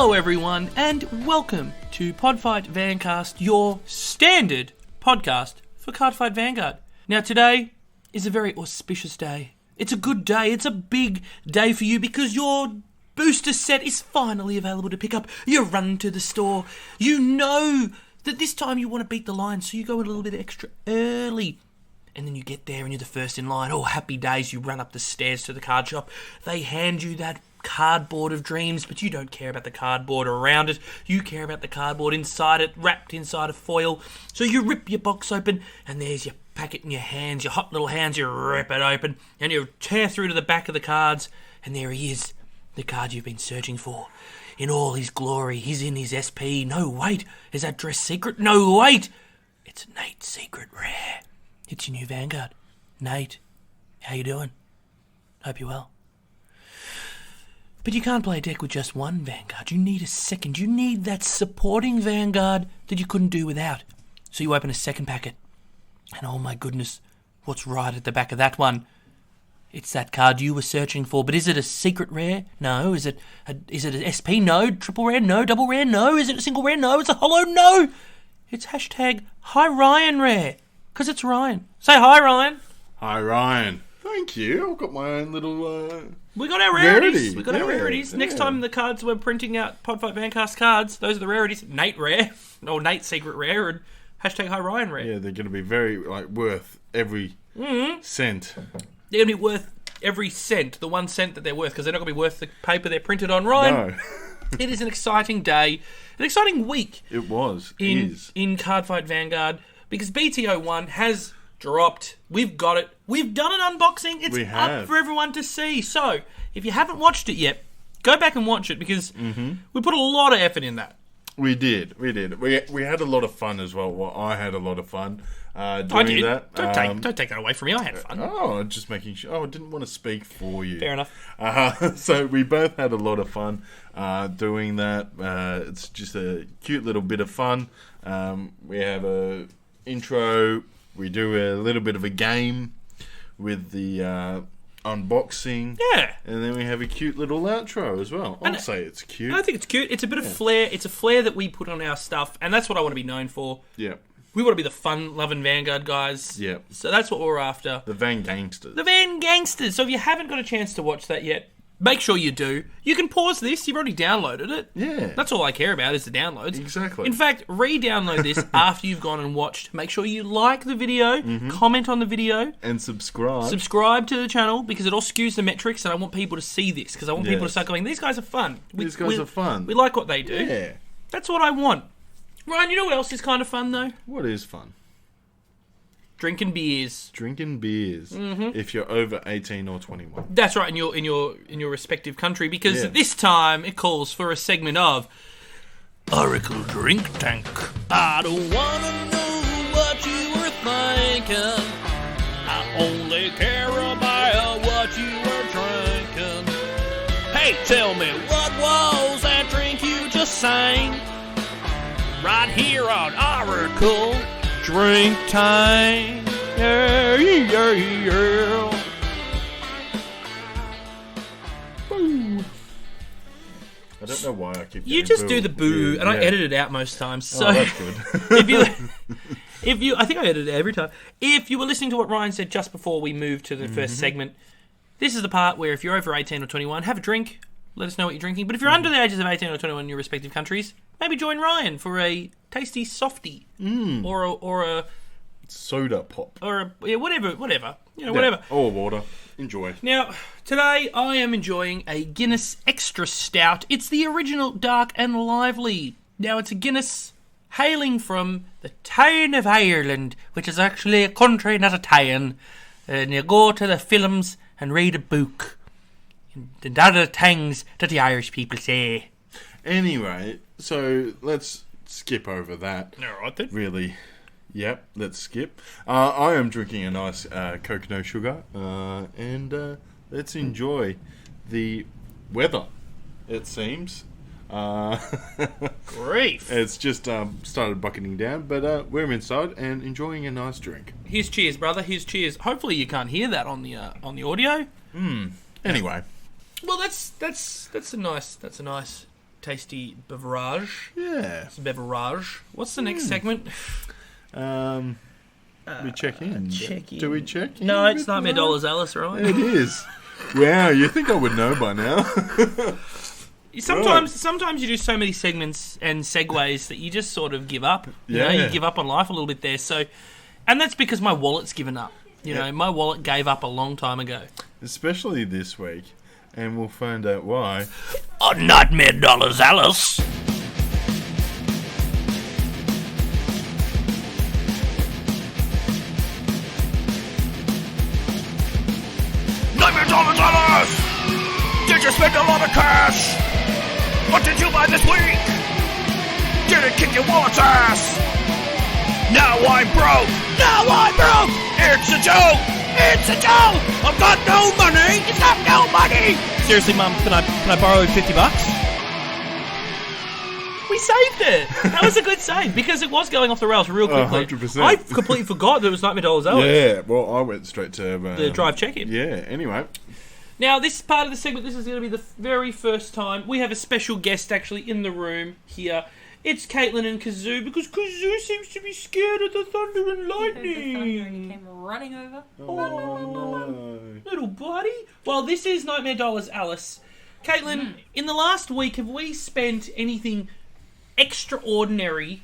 Hello everyone, and welcome to Podfight Vancast, your standard podcast for Cardfight Vanguard. Now today is a very auspicious day. It's a good day, it's a big day for you because your booster set is finally available to pick up. You run to the store, you know that this time you want to beat the line, so you go a little bit extra early. And then you get there and you're the first in line. Oh, happy days, you run up the stairs to the card shop. They hand you that cardboard of dreams, but you don't care about the cardboard around it. You care about the cardboard inside it, wrapped inside a foil. So you rip your box open, and there's your packet in your hands, your hot little hands. You rip it open, and you tear through to the back of the cards, and there he is, the card you've been searching for. In all his glory, he's in his SP. No, wait, is that dress secret? No, wait, it's Nate's secret rare. It's your new Vanguard. Nate, how you doing? Hope you're well. But you can't play a deck with just one Vanguard. You need a second. You need that supporting Vanguard that you couldn't do without. So you open a second packet. And oh my goodness, what's right at the back of that one? It's that card you were searching for. But is it a secret rare? No. Is it an SP? No. Triple rare? No. Double rare? No. Is it a single rare? No. It's a holo? No. It's hashtag Hi Ryan Rare. Because it's Ryan. Say hi, Ryan. Hi, Ryan. Thank you. I've got my own little... We got our rarities. We got our rarities. Next time the cards we're printing out Podfight Vancast cards, those are the rarities. Nate Rare, or Nate Secret Rare, and hashtag Hi Ryan Rare. Yeah, they're going to be very worth every cent. They're going to be worth every cent, the 1 cent that they're worth, because they're not going to be worth the paper they're printed on, Ryan. No. It is an exciting day, an exciting week. It is. In Cardfight Vanguard. Because BTO1 has dropped. We've got it. We've done an unboxing. It's up for everyone to see. So, if you haven't watched it yet, go back and watch it because we put a lot of effort in that. We did. We had a lot of fun as well. Well, I had a lot of fun doing that. Don't take that away from me. I had fun. Oh, just making sure. Oh, I didn't want to speak for you. Fair enough. So we both had a lot of fun doing that. It's just a cute little bit of fun. We have a intro, we do a little bit of a game with the unboxing. Yeah. And then we have a cute little outro as well. I'll say it's cute. I think it's cute. It's a bit of flair. It's a flair that we put on our stuff, and that's what I want to be known for. Yeah. We want to be the fun-loving Vanguard guys. Yeah. So that's what we're after. The Van Gangsters. The Van Gangsters. So if you haven't got a chance to watch that yet, make sure you do. You can pause this. You've already downloaded it. Yeah. That's all I care about is the downloads. Exactly. In fact, re-download this after you've gone and watched. Make sure you like the video, comment on the video. And subscribe. Subscribe to the channel because it all skews the metrics and I want people to see this because I want people to start going, these guys are fun. These guys are fun. We like what they do. Yeah. That's what I want. Ryan, you know what else is kind of fun though? What is fun? Drinking beers. Drinking beers. If you're over 18 or 21. That's right, in your respective country, because this time it calls for a segment of Oracle Drink Tank. I don't wanna know what you were thinking. I only care about what you were drinking. Hey, tell me, what was that drink you just sang? Right here on Oracle Drink Time. Yeah, yeah, yeah. Boo. I don't know why I keep You just do the boo, and I edit it out most times. So that's good. if you, I think I edit it every time. If you were listening to what Ryan said just before we moved to the first segment, this is the part where if you're over 18 or 21, have a drink. Let us know what you're drinking. But if you're under the ages of 18 or 21 in your respective countries, maybe join Ryan for a tasty softie or a soda pop or whatever, whatever. Or water. Enjoy. Now, today I am enjoying a Guinness Extra Stout. It's the original Dark and Lively. Now, it's a Guinness hailing from the town of Ireland, which is actually a country, not a town. And you go to the films and read a book. And that are the things that the Irish people say. Anyway, so let's skip over that. All right then. Really. Yep, let's skip. I am drinking a nice Coke No Sugar. And let's enjoy the weather, it seems. Grief. It's just started bucketing down, but we're inside and enjoying a nice drink. Here's cheers, brother. Here's cheers. Hopefully you can't hear that on the audio. Anyway. Well, that's a nice tasty beverage. Yeah. It's a beverage. What's the next segment? We check in. Check in. Do we check in? No, it's Nightmare Dollars Alice, right? It is. Wow, you think I would know by now? Sometimes you do so many segments and segues that you just sort of give up. You know, you give up on life a little bit there. So, and that's because my wallet's given up. You know, my wallet gave up a long time ago. Especially this week. And we'll find out why. On Nightmare Dollars Alice. Nightmare Dollars Alice! Did you spend a lot of cash? What did you buy this week? Did it kick your wallet's ass? Now I'm broke! It's a joke! I've got no money! You've got no money! Seriously, Mum, can I borrow $50? We saved it! That was a good save, because it was going off the rails real quickly. 100%. I completely forgot there was Nightmare Dollars Alice. Yeah, well, I went straight to... The drive check-in. Yeah, anyway. Now, this part of the segment, this is going to be the very first time we have a special guest actually in the room here. It's Caitlin and Kazoo, because Kazoo seems to be scared of the thunder and lightning. He heard the thunder and he came running over. Oh, no. Little buddy. Well, this is Nightmare Dollars Alice. Caitlin, in the last week, have we spent anything extraordinary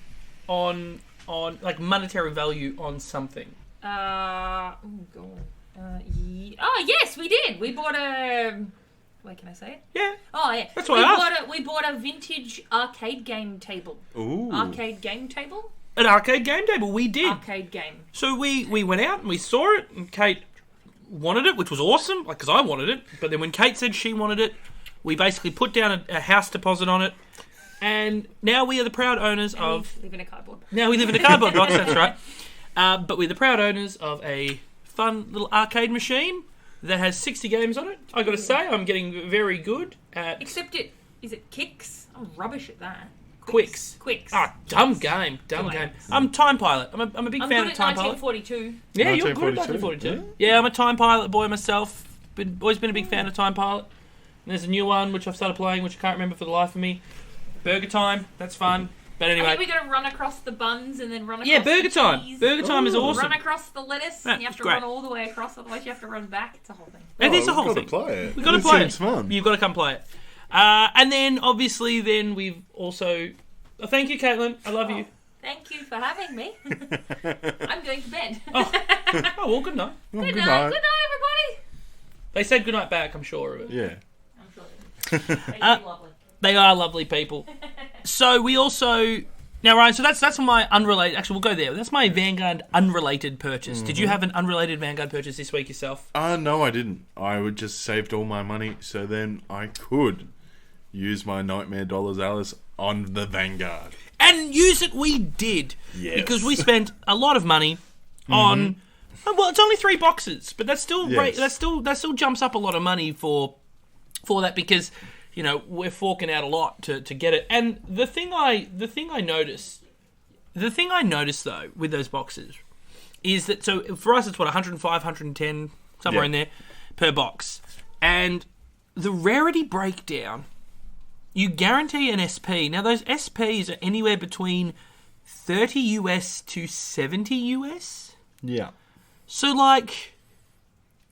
on like monetary value on something? Oh yes, we did. We bought a. Wait, can I say it? Yeah. Oh yeah. That's what I asked. We bought a vintage arcade game table. Ooh. Arcade game table. An arcade game table. We did. Arcade game. So we went out and we saw it, and Kate wanted it, which was awesome, like because I wanted it. But then when Kate said she wanted it, we basically put down a house deposit on it, and now we are the proud owners of. We live in a cardboard. Now we live in a cardboard box. That's right. But we're the proud owners of a fun little arcade machine that has 60 games on it. I got to say, I'm getting very good at. Except is it Kicks? I'm rubbish at that. Quicks. Ah, dumb game. I'm Time Pilot. I'm a big fan of Time Pilot. 1942. Yeah, you're good at 1942. Yeah, I'm a Time Pilot boy myself. Always been a big fan of Time Pilot. And there's a new one which I've started playing, which I can't remember for the life of me. Burger Time. That's fun. But anyway. I think we're going to run across the buns and then run across Burger the Time. cheese. Burger Time is awesome. Run across the lettuce, and you have to great. run all the way across, otherwise you have to run back. It's a whole thing. It is a whole thing. We've got to play it. We've got to play it. Seems fun. You've got to come play it. And then, obviously, we've also... Oh, thank you, Caitlin. I love you. Thank you for having me. I'm going to bed. Oh, well, good night. Oh, Good night, everybody. They said good night back, I'm sure of it. Yeah. I'm sure they do. They do lovely. They are lovely people. So we also... Now, Ryan, so that's my unrelated... Actually, we'll go there. That's my Vanguard unrelated purchase. Did you have an unrelated Vanguard purchase this week yourself? No, I didn't. I would just saved all my money, so then I could use my Nightmare Dollars Alice on the Vanguard. And use it we did. Yes. Because we spent a lot of money on... Well, it's only 3 boxes, but that's still Yes. that still jumps up a lot of money for that because... You know, we're forking out a lot to get it. And the thing I noticed though with those boxes is that, so for us it's what, 105, 110 somewhere in there per box. And the rarity breakdown, you guarantee an SP. Now those SPs are anywhere between 30 US to 70 US. Yeah. So like,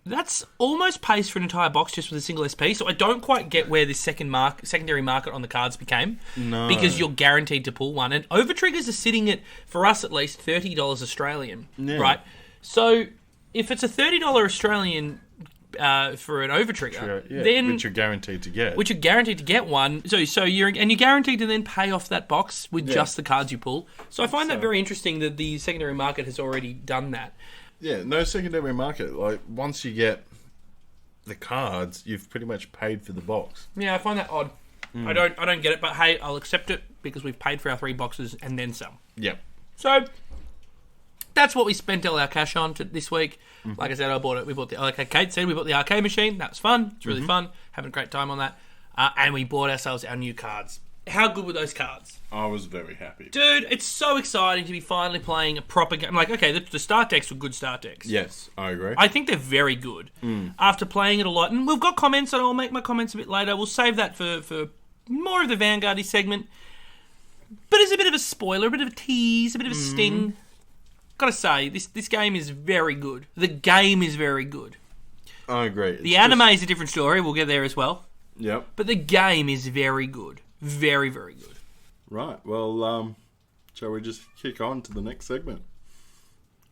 that's almost pays for an entire box just with a single SP. So I don't quite get where this secondary market on the cards became. No. Because you're guaranteed to pull one. And overtriggers are sitting at, for us at least, $30 Australian. Yeah. Right? So if it's a $30 Australian for an overtrigger, then... Which you're guaranteed to get. Which you're guaranteed to get one. So you're guaranteed to then pay off that box with just the cards you pull. So I find that very interesting that the secondary market has already done that. Yeah, no secondary market. Like, once you get the cards, you've pretty much paid for the box. Yeah, I find that odd. I don't get it, but hey, I'll accept it because we've paid for our 3 boxes and then some. Yep. So that's what we spent all our cash on this week. Like I said, like Kate said, we bought the arcade machine. That was fun. It's really fun. Having a great time on that. And we bought ourselves our new cards. How good were those cards? I was very happy. Dude, it's so exciting to be finally playing a proper game. Like, okay, the start decks were good start decks. Yes, I agree. I think they're very good. After playing it a lot, and we've got comments, and I'll make my comments a bit later. We'll save that for more of the Vanguard-y segment. But it's a bit of a spoiler, a bit of a tease, a bit of a sting. Gotta say, this game is very good. The game is very good. I agree. The anime is a different story. We'll get there as well. Yep. But the game is very good. Very, very good. Right. Well, shall we just kick on to the next segment?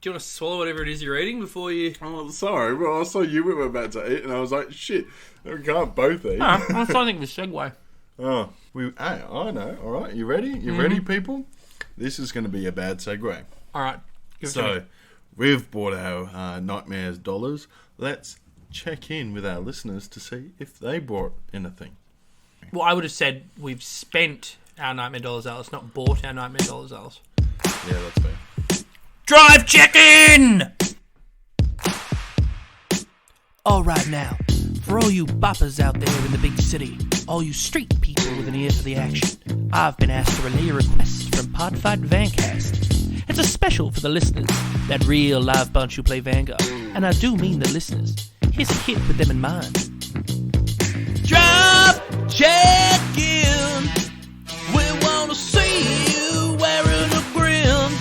Do you want to swallow whatever it is you're eating before you... Oh, sorry. Well, I saw you were about to eat, and I was like, shit, we can't both eat. No, I'm trying to think of a segue. Oh, I know. All right, you ready? You ready, people? This is going to be a bad segue. All right. So, we've bought our Nightmares dollars. Let's check in with our listeners to see if they bought anything. Well, I would have said we've spent our Nightmare dollars, Alice, not bought our Nightmare dollars, Alice. Yeah, that's fair. Drive check-in! All right now, for all you boppers out there in the big city, all you street people with an ear for the action, I've been asked to relay a request from Podfight Vancast. It's a special for the listeners, that real live bunch who play Vanguard, and I do mean the listeners. Here's a hit with them in mind. Drive check-in, we want to see you wearing a grin.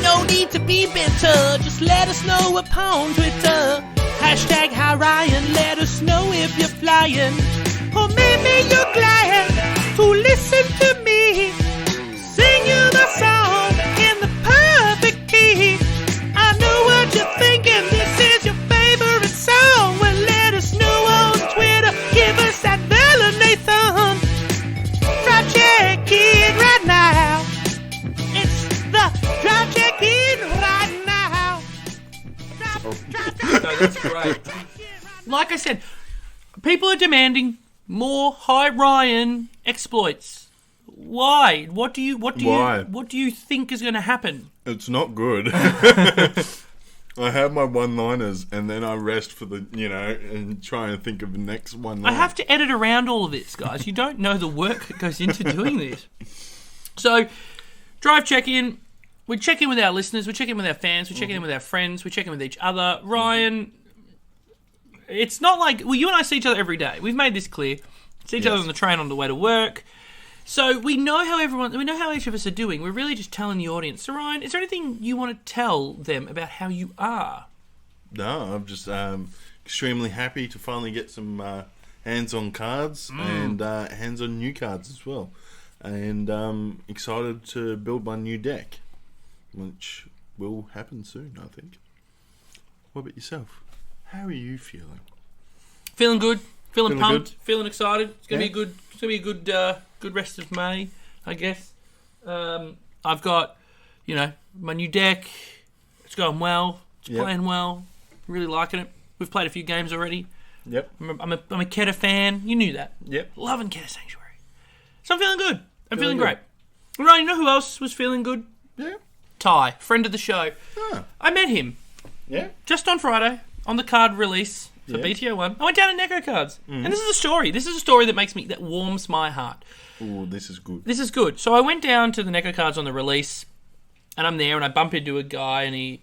No need to be bitter, just let us know upon Twitter. Hashtag Hi Ryan, let us know if you're flying. Or maybe you're glad to listen to me sing you the song in the perfect key. I know what you're thinking, this is your favorite song. Well, let us know on Twitter, give us that Bella Nathan. Drive check-in right now. It's the drive check-in right now. No, that's great. Like I said, people are demanding more Hi Ryan exploits. Why? What do you think is going to happen? It's not good. I have my one-liners, and then I rest for the, and try and think of the next one. I have to edit around all of this, guys. You don't know the work that goes into doing this. So, drive check-in. We check in with our listeners. We check in with our fans. We check in with our friends. We check in with each other. Ryan, it's not like... Well, you and I see each other every day. We've made this clear. See each other on the train on the way to work. So we know how each of us are doing. We're really just telling the audience. So, Ryan, is there anything you want to tell them about how you are? No, I'm just extremely happy to finally get some hands-on cards and hands-on new cards as well. And excited to build my new deck, which will happen soon, I think. What about yourself? How are you feeling? Feeling good. Feeling pumped. Good. Feeling excited. It's gonna be good. It's gonna be a good rest of May, I guess. I've got, my new deck. It's going well. It's playing well. Really liking it. We've played a few games already. Yep. I'm a Keta fan. You knew that. Yep. Loving Keta Sanctuary. So I'm feeling good. I'm feeling great. Ryan, you know who else was feeling good? Yeah. Ty, friend of the show. Ah. I met him. Yeah. Just on Friday on the card release for BTO1. I went down to Neko Cards. And this is a story. This is a story that warms my heart. Oh, this is good. This is good. So I went down to the Neko Cards on the release, and I'm there, and I bump into a guy, and he,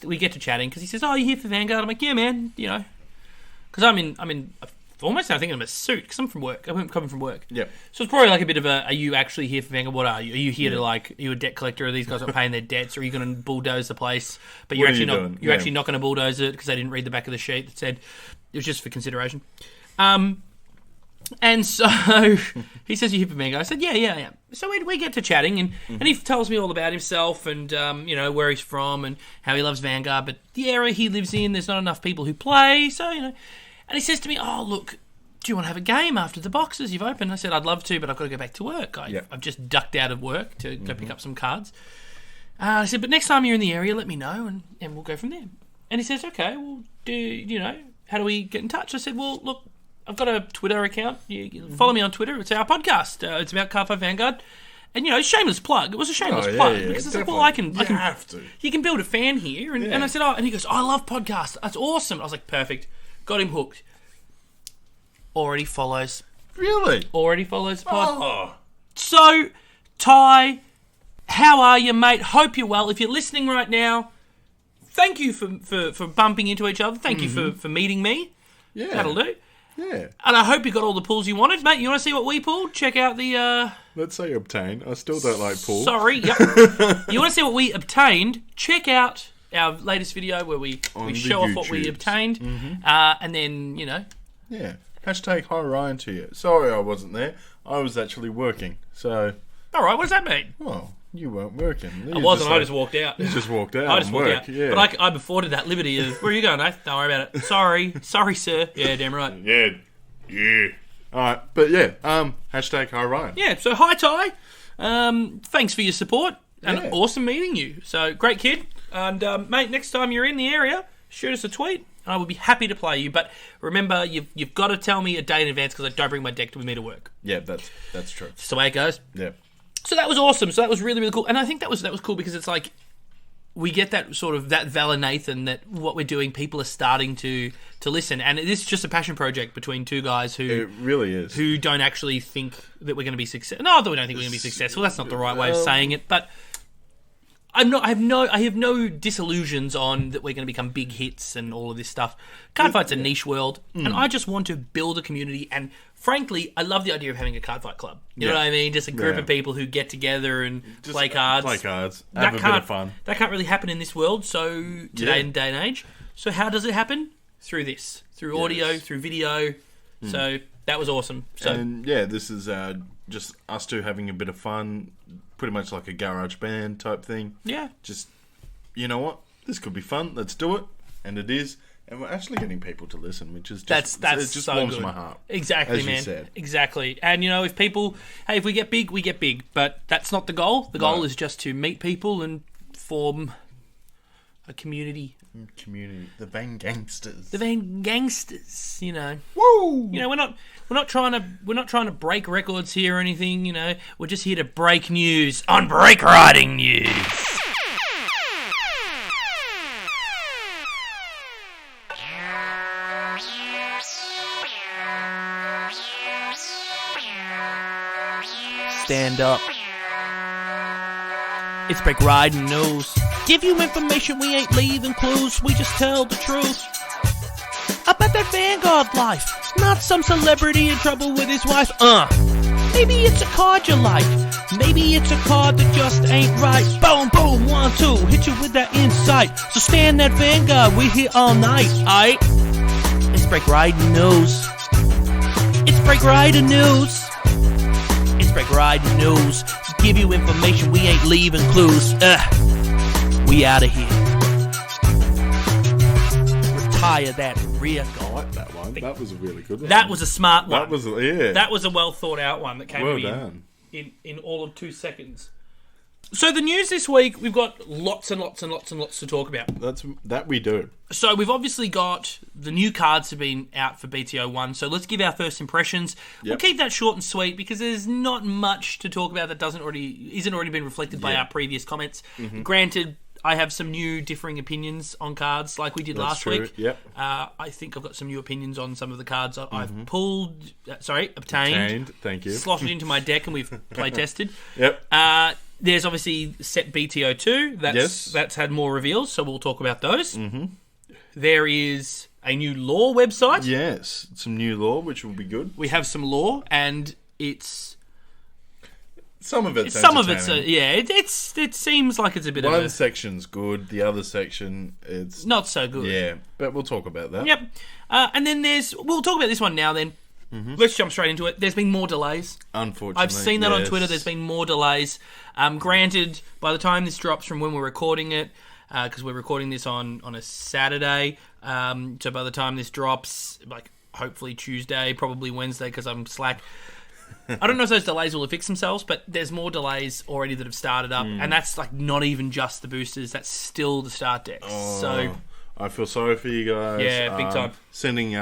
we get to chatting, because he says, "Oh, you here for Vanguard?" I'm like, "Yeah, man," because I'm in almost I think I'm a suit, because I'm from work. I'm coming from work. Yep. So it's probably like a bit of a, are you actually here for Vanguard? What are you? Are you here to are you a debt collector? Are these guys not paying their debts? Or are you going to bulldoze the place? But you're actually not. You're actually not going to bulldoze it because they didn't read the back of the sheet that said it was just for consideration. And so he says, "You here for Vanguard?" I said, "Yeah, I am." So we get to chatting, and he tells me all about himself and where he's from and how he loves Vanguard, but the area he lives in, there's not enough people who play. So and he says to me, "Oh, look, do you want to have a game after the boxes you've opened?" I said, "I'd love to, but I've got to go back to work. I've just ducked out of work to go pick up some cards." I said, "But next time you're in the area, let me know, and we'll go from there." And he says, "Okay, well, how do we get in touch?" I said, "Well, look, I've got a Twitter account. You follow me on Twitter. It's our podcast. It's about Cardfight Vanguard." And, shameless plug. It was a shameless plug. Because it's like, well, I can have to. You can build a fan here. And I said, "Oh," and he goes, "I love podcasts. That's awesome." I was like, perfect. Got him hooked. Already follows. Really? Already follows the pod. Oh. So, Ty, how are you, mate? Hope you're well. If you're listening right now, thank you for bumping into each other. Thank you for meeting me. Yeah. That'll do. Yeah. And I hope you got all the pulls you wanted. Mate, you want to see what we pulled? Check out the... Let's say obtain. I still don't like pull. Sorry, yep. You want to see what we obtained? Check out our latest video where we show off what we obtained. And then, you know... Yeah. Hashtag hi Ryan to you. Sorry I wasn't there. I was actually working. So... Alright, what does that mean? Well, you weren't working. I wasn't, I just walked out. You just walked out. I just walked out. Yeah. But I afforded that liberty of, where are you going, Nath? Don't worry about it. Sorry, sir. Yeah, damn right. Yeah. Alright, but yeah, hashtag hi Ryan. Yeah, so hi Ty. Thanks for your support. And Yeah. awesome meeting you. So, great kid. And, mate, next time you're in the area, shoot us a tweet. I will be happy to play you. But remember, you've got to tell me a day in advance because I don't bring my deck with me to work. Yeah, that's true. Just the way it goes. Yeah. So that was awesome. So that was really, really cool. And I think that was cool because it's like we get that sort of that Nathan that what we're doing, people are starting to listen. And this is just a passion project between two guys who It really is. who don't actually think that we're going to be successful. No, that we don't think we're going to be successful. That's not the right way of saying it. But I have no disillusions on that we're going to become big hits and all of this stuff. Cardfight's a niche world, and I just want to build a community. And frankly, I love the idea of having a cardfight club. You know what I mean? Just a group of people who get together and play cards. Play cards. Have a bit of fun. That can't really happen in this world. So today in day and age. So how does it happen? Through this, through audio, through video. So that was awesome. So And yeah, this is just us two having a bit of fun, pretty much like a garage band type thing. yeah. Just, you know what? This could be fun. Let's do it. And it is. And we're actually getting people to listen, which is just, That's it just so warms good. my heart. Exactly, as you man. said. Exactly. And you know, if we get big, we get big. But that's not the goal. The goal is just to meet people and form a community. Community, the Vangangsters. The Vangangsters, you know. Woo! You know, we're not trying to break records here or anything. You know, we're just here to break news on Break Riding News. Stand up. It's Break Riding News. Give you information, we ain't leaving clues. We just tell the truth about that Vanguard life. Not some celebrity in trouble with his wife. Maybe it's a card you like. Maybe it's a card that just ain't right. Boom, boom, 1, 2. Hit you with that insight. So stand that Vanguard. We here all night. Aight? It's Break Riding News. It's Break Riding News. It's Break Riding News. Give you information, we ain't leaving clues. We out of here. Retire that rear I guard. like that one. That was a really good one. That was a smart one. That was, yeah. That was a well thought out one that came well to me done. in all of 2 seconds. So the news this week, we've got lots and lots and lots and lots to talk about. That we do. So we've obviously got the new cards have been out for BTO 1. So let's give our first impressions. We'll Yep. keep that short and sweet because there's not much to talk about that isn't already been reflected by our previous comments. Granted, I have some new differing opinions on cards like we did last true. week. Yep. I think I've got some new opinions on some of the cards I've obtained. Thank you. Slotted into my deck and we've play tested. Yep. There's obviously set BTO 2. That's had more reveals, so we'll talk about those. Mm-hmm. There is a new lore website. Yes, some new lore, which will be good. We have some lore, and it's Some of it's it seems like it's a bit of One a section's good, the other section it's not so good. Yeah, but we'll talk about that. Yep. And then we'll talk about this one now. Then let's jump straight into it. There's been more delays. Unfortunately, I've seen that on Twitter. There's been more delays. Granted, by the time this drops from when we're recording it, because we're recording this on a Saturday, so by the time this drops, like hopefully Tuesday, probably Wednesday, because I'm slack. I don't know if those delays will fix themselves, but there's more delays already that have started up, and that's like not even just the boosters. That's still the start decks. So I feel sorry for you guys. Yeah, big time. Sending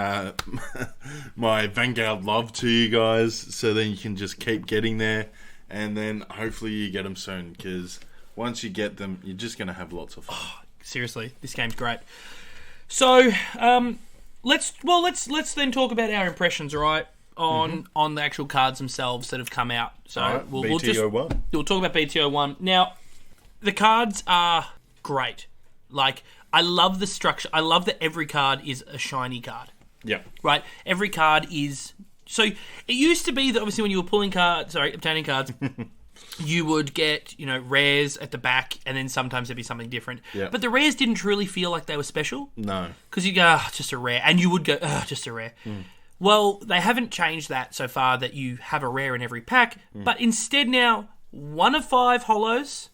my Vanguard love to you guys, so then you can just keep getting there, and then hopefully you get them soon. Because once you get them, you're just gonna have lots of fun. Seriously, this game's great. So let's then talk about our impressions, all right? On the actual cards themselves that have come out. So Alright, we'll talk about BTO 1. Now, the cards are great. Like, I love the structure. I love that every card is a shiny card. Yeah. Right? Every card is... So, it used to be that obviously when you were obtaining cards, you would get, rares at the back, and then sometimes there'd be something different. Yeah. But the rares didn't truly feel like they were special. No. Because you go, just a rare. And you would go, just a rare. Well, they haven't changed that so far that you have a rare in every pack. But instead now, 1 of 5 holos,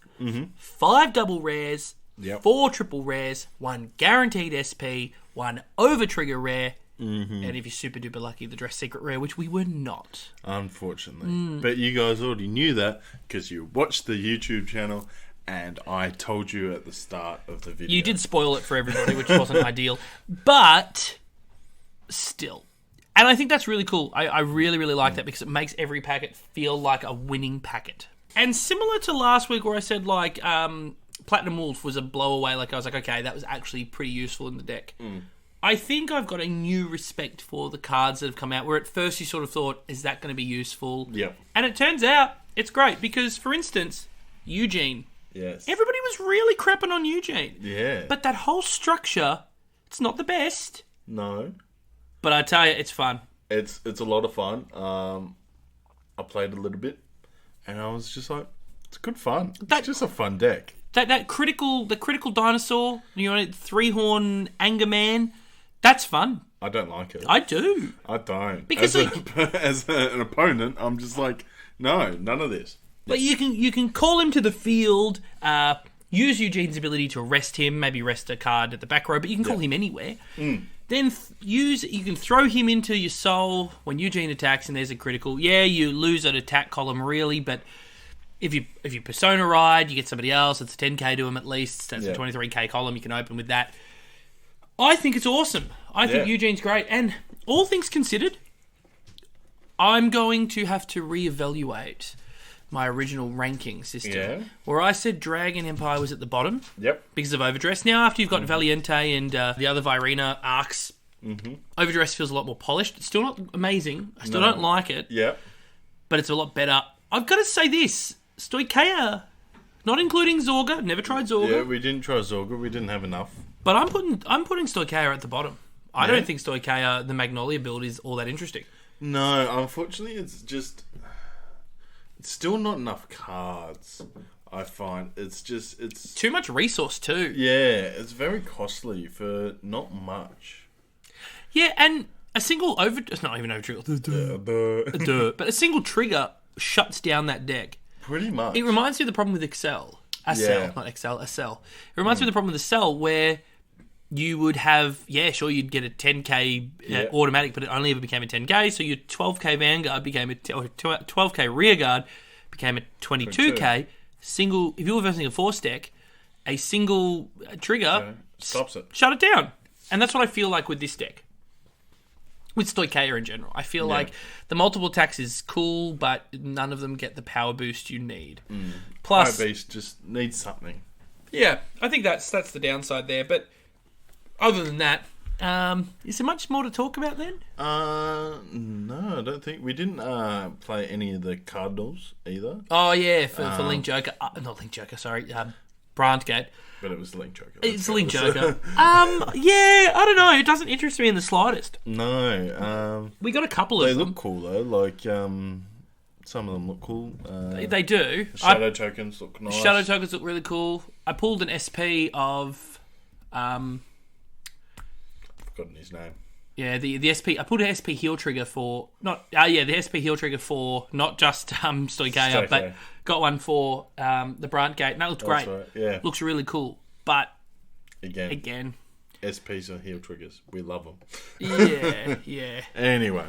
5 double rares, 4 triple rares, 1 guaranteed SP, 1 over trigger rare, and if you're super duper lucky, the dress secret rare, which we were not. Unfortunately. But you guys already knew that because you watched the YouTube channel and I told you at the start of the video. You did spoil it for everybody, which wasn't ideal. But still. And I think that's really cool. I really, really like that because it makes every packet feel like a winning packet. And similar to last week where I said, Platinum Wolf was a blowaway. I was like, okay, that was actually pretty useful in the deck. I think I've got a new respect for the cards that have come out, where at first you sort of thought, is that going to be useful? Yep. And it turns out it's great because, for instance, Eugene. Yes. Everybody was really crapping on Eugene. Yeah. But that whole structure, it's not the best. No. But I tell you, it's fun. It's a lot of fun. I played a little bit, and I was just like, it's good fun. It's just a fun deck. The critical dinosaur, 3-horn anger man, that's fun. I don't like it. I do. I don't. Because as an opponent, I'm just like, no, none of this. But you can call him to the field, use Eugene's ability to arrest him, maybe rest a card at the back row, but you can call him anywhere. Then you can throw him into your soul when Eugene attacks and there's a critical. Yeah, you lose an attack column really, but if you persona ride, you get somebody else, it's a 10k to him at least. That's a 23k column you can open with that. I think it's awesome. I think Eugene's great. And all things considered, I'm going to have to reevaluate my original ranking system, where I said Dragon Empire was at the bottom because of Overdress. Now, after you've got Valiente and the other Virena arcs, Overdress feels a lot more polished. It's still not amazing. I still don't like it, but it's a lot better. I've got to say this, Stoicheia, not including Zorga, never tried Zorga. Yeah, we didn't try Zorga, we didn't have enough. But I'm putting Stoicheia at the bottom. I don't think Stoicheia, the Magnolia build, is all that interesting. No, unfortunately, it's still not enough cards, I find. It's too much resource too. Yeah, it's very costly for not much. Yeah, and a single it's not even trigger. But a single trigger shuts down that deck. Pretty much. It reminds me of the problem with Excel. Not Excel, Accel. It reminds me of the problem with Accel where you would have, you'd get a 10k automatic, but it only ever became a 10k, so your 12k Vanguard became or 12k Rearguard became a 22k. Single, if you were versing a force deck, a single trigger stops it. Shut it down. And that's what I feel like with this deck. With Stoicheia in general. I feel like the multiple attacks is cool, but none of them get the power boost you need. Plus, Fire Beast just needs something. Yeah, I think that's the downside there, but other than that, is there much more to talk about then? No, I don't think. We didn't play any of the Cardinals either. Oh, yeah, for Link Joker. Not Link Joker, sorry. Brandgate. But it was Link Joker. It's Link Joker. I don't know. It doesn't interest me in the slightest. No. We got a couple of them. They look cool, though. Like, some of them look cool. They do. The Shadow tokens look nice. Shadow tokens look really cool. I pulled an SP of... I've forgotten his name. Yeah, the SP. I pulled an SP heal trigger for the SP heal trigger for not just Stoicheia, but got one for the Brandgate, and that looked great. Right, yeah, looks really cool. But again, SPs are heal triggers. We love them. Yeah. Anyway,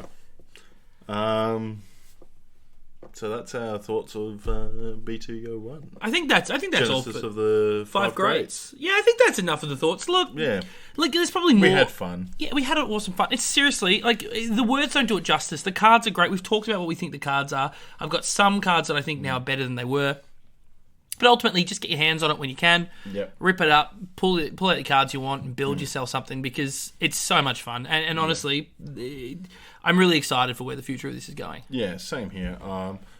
so that's our thoughts of B201. I think that's Genesis all for of the 5 greats. Yeah, I think that's enough of the thoughts. Look, there's probably more. We had fun. Yeah, we had awesome fun. It's seriously, the words don't do it justice. The cards are great. We've talked about what we think the cards are. I've got some cards that I think now are better than they were. But ultimately, just get your hands on it when you can. Yep. Rip it up, pull out the cards you want, and build yourself something because it's so much fun. And honestly, I'm really excited for where the future of this is going. Yeah, same here.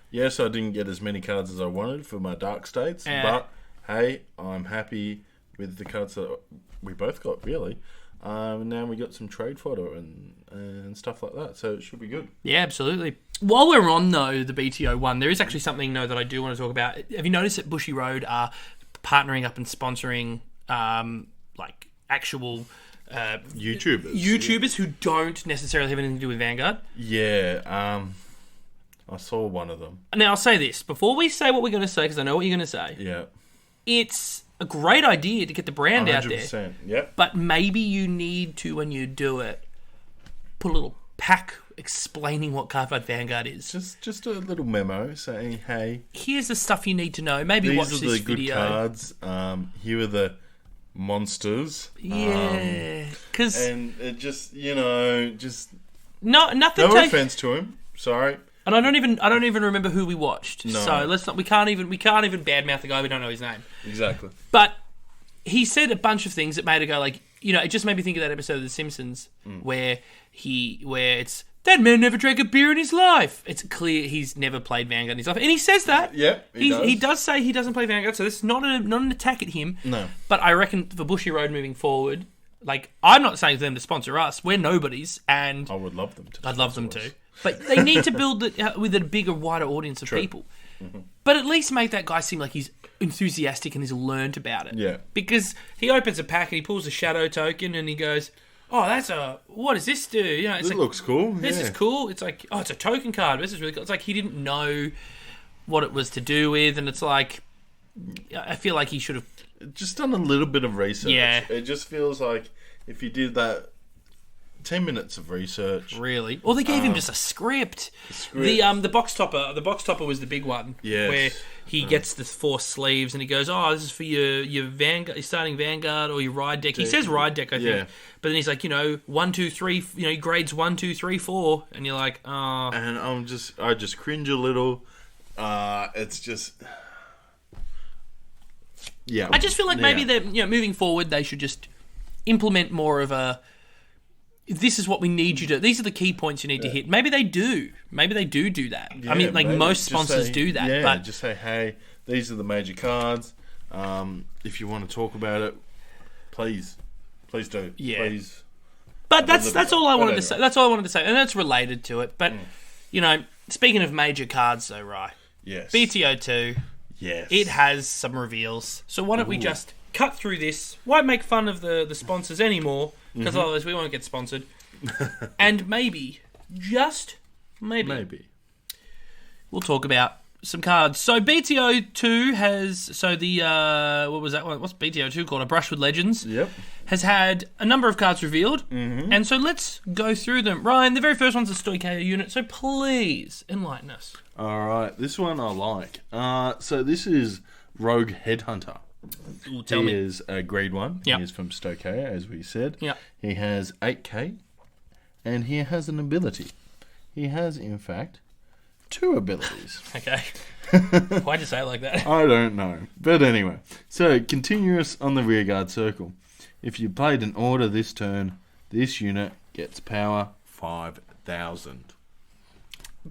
Yes, I didn't get as many cards as I wanted for my Dark States, but hey, I'm happy with the cards that we both got, really. Now we got some trade fodder and stuff like that, so it should be good. Yeah, absolutely. While we're on, though, the BTO one, there is actually something, though, that I do want to talk about. Have you noticed that Bushy Road are partnering up and sponsoring, actual... YouTubers who don't necessarily have anything to do with Vanguard? Yeah, I saw one of them. Now, I'll say this. Before we say what we're going to say, because I know what you're going to say. Yeah. It's a great idea to get the brand out there. 100%, yep. But maybe you need to, when you do it, put a little pack explaining what Cardfight Vanguard is. Just a little memo saying, hey... Here's the stuff you need to know. Maybe watch this video. These are the good cards. Here are the monsters. Yeah. And it just, just... No, nothing. No offense to him. Sorry. And I don't even remember who we watched. No. So let's not. We can't even badmouth the guy. We don't know his name. Exactly. But he said a bunch of things that made it go like, it just made me think of that episode of The Simpsons where it's that man never drank a beer in his life. It's clear he's never played Vanguard in his life, and he says that. Yep, he does say he doesn't play Vanguard, so this is not an attack at him. No. But I reckon for Bushy Road moving forward, I'm not saying for them to sponsor us. We're nobodies, and I would love them to. I'd love them to. But they need to build it with a bigger, wider audience of people. Mm-hmm. But at least make that guy seem like he's enthusiastic and he's learned about it. Yeah. Because he opens a pack and he pulls a shadow token and he goes, oh, what does this do? It's it looks cool. This is cool. It's like, it's a token card. This is really cool. It's like he didn't know what it was to do with, and it's like, I feel like he should have just done a little bit of research. Yeah. It just feels like if you did that 10 minutes of research. Really? Or they gave him just a script. The box topper. The box topper was the big one. Yes. Where he gets the 4 sleeves and he goes, this is for your Vanguard, your starting Vanguard or your ride deck. He says ride deck, I think. Yeah. But then he's like, 1, 2, 3. Grades 1, 2, 3, 4, and you're like, oh. And I just cringe a little. It's just. Yeah. I just feel like maybe they're moving forward. They should just implement more of a. This is what we need you to. These are the key points you need to hit. Maybe they do. Maybe they do that. Yeah, I mean, most sponsors do that. Yeah, but just say, hey, these are the major cards. If you want to talk about it, please do. Yeah. Please. But that's all I wanted to say. That's all I wanted to say, and that's related to it. But speaking of major cards, though, right? Yes. BTO 2. Yes. It has some reveals. So why don't we just cut through this? Won't make fun of the sponsors anymore. Because otherwise we won't get sponsored. And maybe, just maybe, we'll talk about some cards. So BTO 2 has, what was that one? What's BTO 2 called? A Brush with Legends. Yep. Has had a number of cards revealed. Mm-hmm. And so let's go through them. Ryan, the very first one's a Stoicheo unit, so please enlighten us. All right, this one I like. So this is Rogue Headhunter. Ooh, tell me. He is a grade 1. Yep. He is from Stoicheo, as we said. Yep. He has 8k, and he has an ability. He has, in fact, 2 abilities. Okay. Why'd you say it like that? I don't know. But anyway. So, continuous on the rearguard circle. If you played an order this turn, this unit gets power 5,000.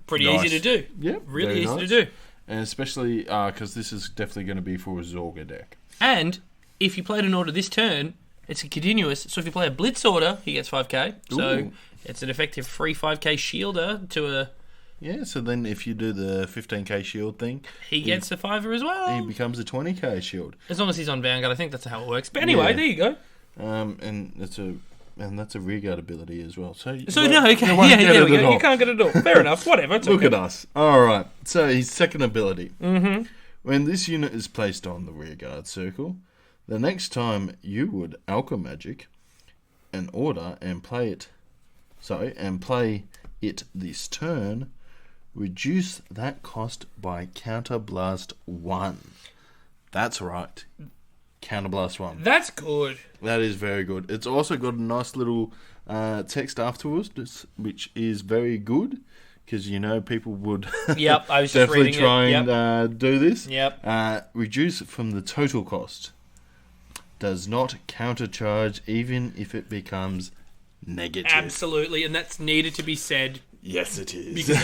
Pretty easy to do. Yeah. Really easy to do. And especially because this is definitely going to be for a Zorga deck. And if you played an order this turn, it's a continuous. So if you play a Blitz order, he gets 5k. So it's an effective free 5k shielder to a... Yeah, so then if you do the 15k shield thing... He gets a 5er as well. He becomes a 20k shield. As long as he's on Vanguard, I think that's how it works. But anyway, there you go. And that's a rearguard ability as well. So there we go. You can't get it all. Fair enough. Whatever. Look at us. All right. So his second ability. Mm-hmm. When this unit is placed on the rearguard circle, the next time you would Alchemagic an order and play it this turn, reduce that cost by Counterblast 1. That's right. Counterblast 1. That's good. That is very good. It's also got a nice little text afterwards, which is very good because people would I was definitely just try and do this. Yep. Reduce from the total cost. Does not countercharge even if it becomes negative. Absolutely, and that's needed to be said. Yes, it is. Because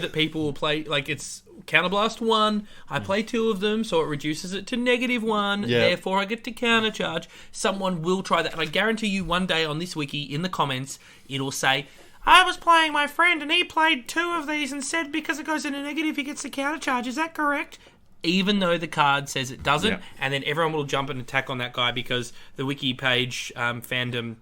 that people will play, it's Counterblast 1. I play 2 of them, so it reduces it to -1. Yeah. Therefore, I get to countercharge. Someone will try that. And I guarantee you one day on this wiki, in the comments, it'll say, I was playing my friend and he played 2 of these and said because it goes into negative, he gets the countercharge. Is that correct? Even though the card says it doesn't. Yeah. And then everyone will jump and attack on that guy because the wiki page fandom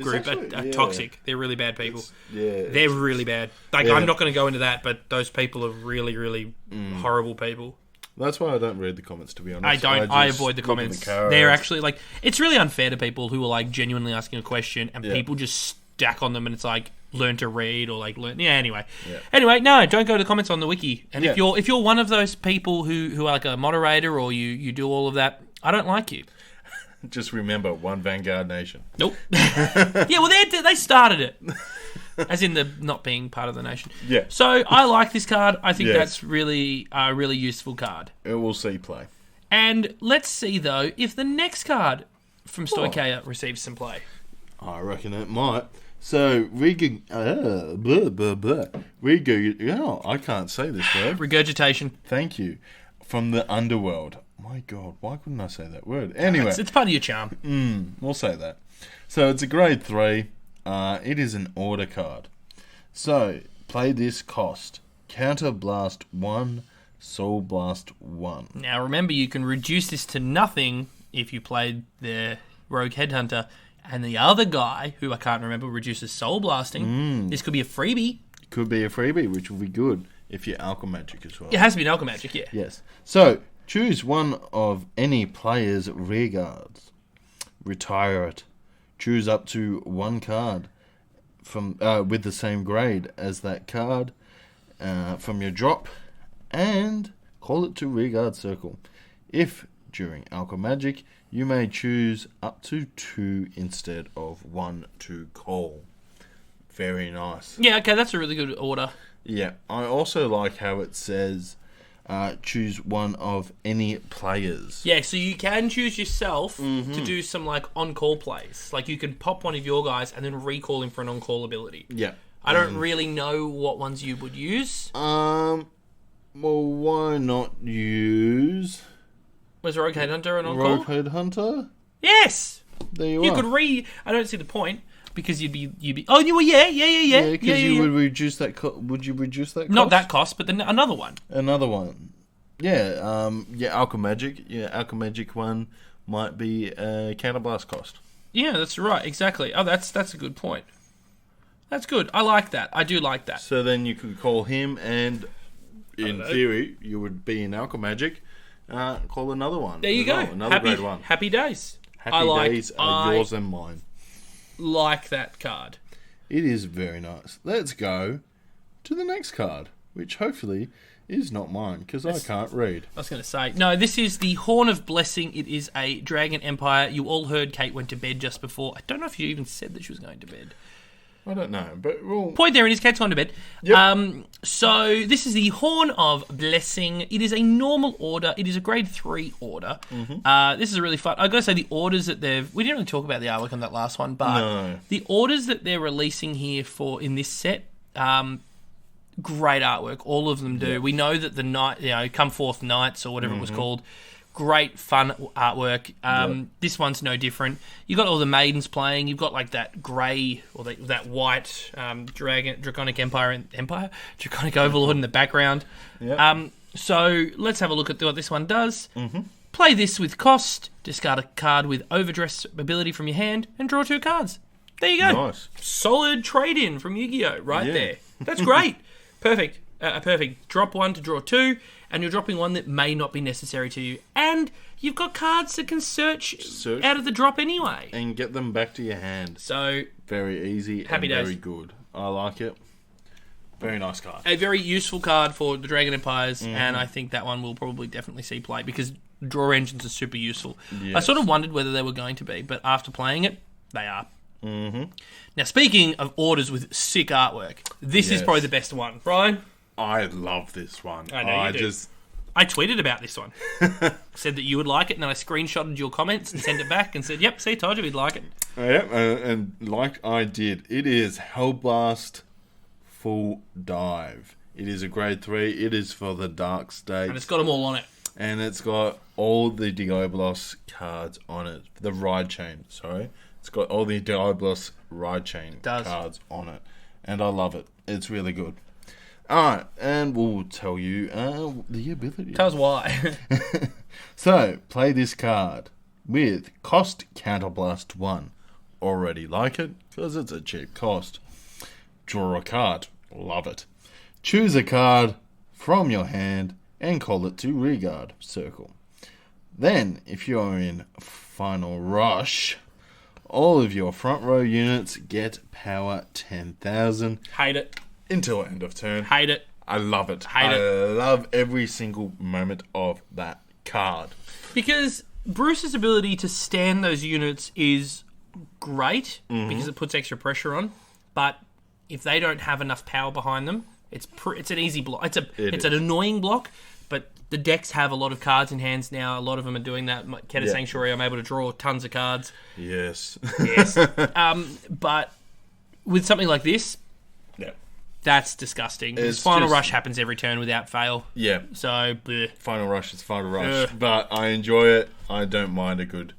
group are toxic. They're really bad people. They're really bad. Like, I'm not going to go into that, but those people are really, really horrible people. That's why I don't read the comments, to be honest. I avoid the comments. They're actually, like, it's really unfair to people who are, like, genuinely asking a question and people just stack on them and it's like, learn to read or, like, learn... Yeah, anyway. Yeah. Anyway, no, don't go to the comments on the wiki. And if you're one of those people who are, like, a moderator or you do all of that, I don't like you. Just remember, one Vanguard nation. Nope. Yeah, well, they started it. As in the not being part of the nation. Yeah. So, I like this card. I think that's really a really useful card. It will see play. And let's see, though, if the next card from Stoicheia receives some play. I reckon it might. So, I can't say this word. Regurgitation. Thank you. From the underworld. My God, why couldn't I say that word? Anyway. It's part of your charm. We'll say that. So, it's a grade 3. It is an order card. So, play this cost. Counterblast 1, Soul Blast 1. Now, remember, you can reduce this to nothing if you played the Rogue Headhunter, and the other guy, who I can't remember, reduces Soul Blasting. This could be a freebie. Could be a freebie, which will be good if you're Alchemagic as well. It has to be an Alchemagic, yeah. Yes. So, choose one of any player's rear guards. Retire it. Choose up to 1 card from with the same grade as that card from your drop, and call it to rearguard circle. If during Alchemagic, you may choose up to 2 instead of 1 to call. Very nice. Yeah, okay, that's a really good order. Yeah, I also like how it says choose one of any players. Yeah, so you can choose yourself to do some, like, on-call plays. Like, you can pop one of your guys and then recall him for an on-call ability. Yeah. I don't really know what ones you would use. Well, why not use... Was Rogue Headhunter an on-call? Rogue Headhunter? Yes! There you are. You could I don't see the point, because you'd be... Oh, you were, yeah. Yeah, because you would reduce that would you reduce that cost? Not that cost, but then another one. Another one. Yeah, Alchemagic. Yeah, Alchemagic one might be a Counterblast cost. Yeah, that's right, exactly. Oh, that's a good point. That's good. I like that. I do like that. So then you could call him, and in theory, you would be in Alchemagic. Call another one. There you go. Another grade 1. Happy days. Happy days are yours and mine. Like that card. It is very nice. Let's go to the next card, which hopefully is not mine, because I can't read. I was going to say, no, this is the Horn of Blessing. It is a Dragon Empire. You all heard Kate went to bed just before. I don't know if you even said that she was going to bed. I don't know, but we'll... Point there, and his Kate's gone to bed. Yep. So this is the Horn of Blessing. It is a normal order. It is a grade 3 order. This is a really fun... I've got to say, the orders that they've... We didn't really talk about the artwork on that last one, but the orders that they're releasing here in this set, great artwork. All of them do. Yep. We know that the night, Come Forth Knights, or whatever it was called, great fun artwork. This one's no different. You've got all the maidens playing. You've got like that grey or that white Draconic Draconic Overlord in the background. Yep. So let's have a look at what this one does. Play this with cost. Discard a card with overdress ability from your hand and draw 2 cards. There you go. Nice. Solid trade-in from Yu-Gi-Oh! There. That's great. Perfect. Perfect. Drop 1 to draw 2, and you're dropping one that may not be necessary to you. And you've got cards that can search out of the drop anyway. And get them back to your hand. So very easy happy days. Very good. I like it. Very nice card. A very useful card for the Dragon Empires, and I think that one will probably definitely see play, because draw engines are super useful. Yes. I sort of wondered whether they were going to be, but after playing it, they are. Now, speaking of orders with sick artwork, this is probably the best one. Brian? I love this one. I know you do. I tweeted about this one. Said that you would like it, and then I screenshotted your comments and sent it back and said, yep, see, told you we'd like it. Yep, and like I did, it is Hellblast Full Dive. It is a grade 3. It is for the Dark State. And it's got them all on it. And it's got all the Diablos cards on it. The Ride Chain, sorry. It's got all the Diablos Ride Chain cards on it. And I love it. It's really good. Alright, and we'll tell you the ability. Tell us why. So, play this card with cost Counterblast 1. Already like it, because it's a cheap cost. Draw a card. Love it. Choose a card from your hand and call it to rearguard circle. Then, if you are in Final Rush, all of your front row units get power 10,000. Hate it. Until end of turn. Hate it. I love it. Hate I it. love every single moment of that card. Because Bruce's ability to stand those units is great, because it puts extra pressure on, but if they don't have enough power behind them, it's an easy block. It's an annoying block, but the decks have a lot of cards in hands now. A lot of them are doing that. Keta Sanctuary, I'm able to draw tons of cards. Yes. Yes. But with something like this, that's disgusting. Because Final Rush happens every turn without fail. Yeah. So, bleh. Final Rush is Final Rush. But I enjoy it. I don't mind a good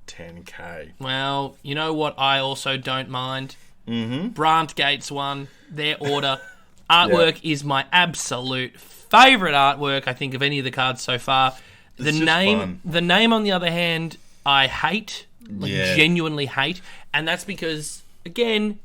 10k. Well, you know what I also don't mind? Mm-hmm. Brant Gates one, their order. Artwork is my absolute favourite artwork, I think, of any of the cards so far. The name, on the other hand, I hate. Genuinely hate. And that's because, again,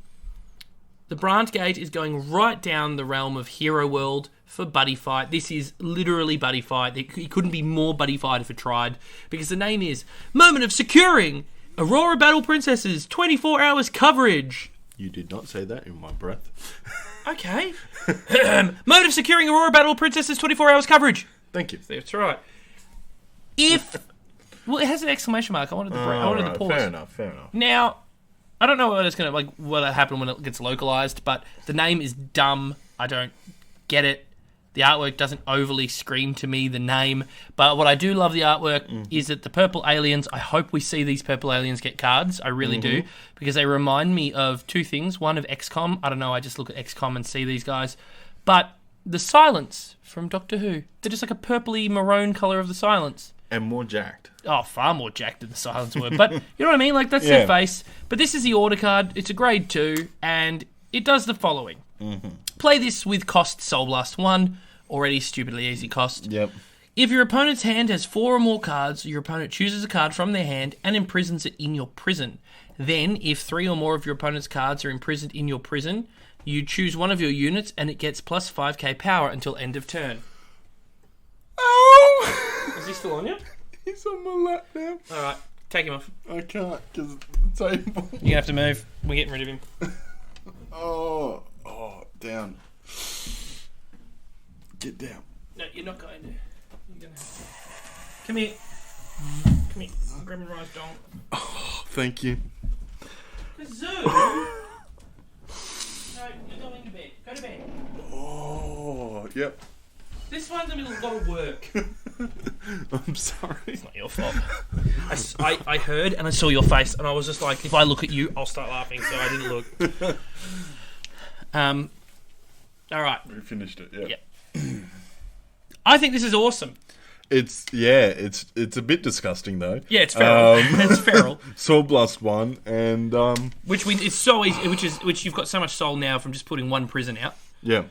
the Brant Gate is going right down the realm of Hero World for Buddy Fight. This is literally Buddy Fight. It couldn't be more Buddy Fight if it tried. Because the name is Moment of Securing Aurora Battle Princesses 24 hours coverage. You did not say that in my breath. Okay. Mode of Securing Aurora Battle Princesses 24 hours coverage. Thank you. That's right. Well, it has an exclamation mark. I wanted the pause. Fair enough. Now, I don't know what'll happen when it gets localized, but the name is dumb. I don't get it. The artwork doesn't overly scream to me the name, but what I do love the artwork is that the purple aliens, I hope we see these purple aliens get cards. I really do, because they remind me of two things. One of XCOM. I don't know, I just look at XCOM and see these guys. But the Silence from Doctor Who. They're just like a purpley maroon colour of the Silence. And more jacked. Oh, far more jacked than the Silence were. But you know what I mean? Like, that's their face. But this is the order card. It's a grade 2, and it does the following. Play this with cost Soul Blast 1. Already stupidly easy cost. Yep. If your opponent's hand has 4 or more cards, your opponent chooses a card from their hand and imprisons it in your prison. Then, if 3 or more of your opponent's cards are imprisoned in your prison, you choose one of your units and it gets plus 5k power until end of turn. Oh! Is he still on you? He's on my lap now. Alright, take him off. I can't, because the table. You're gonna have to move. We're getting rid of him. Oh, down. Get down. No, you're not going to. You're gonna... Come here. Come here. Grab and rise, Dong. Oh, thank you. Kazoo! No, you're going to bed. Go to bed. Oh, yep. This one's a lot of work. I'm sorry. It's not your fault. I heard and I saw your face, and I was just like, if I look at you, I'll start laughing, so I didn't look. Alright. We finished it, yeah. Yep. I think this is awesome. It's a bit disgusting though. Yeah, it's feral. It's feral. Soul Blast 1 and it's so easy, which you've got so much soul now from just putting one prison out. Yeah.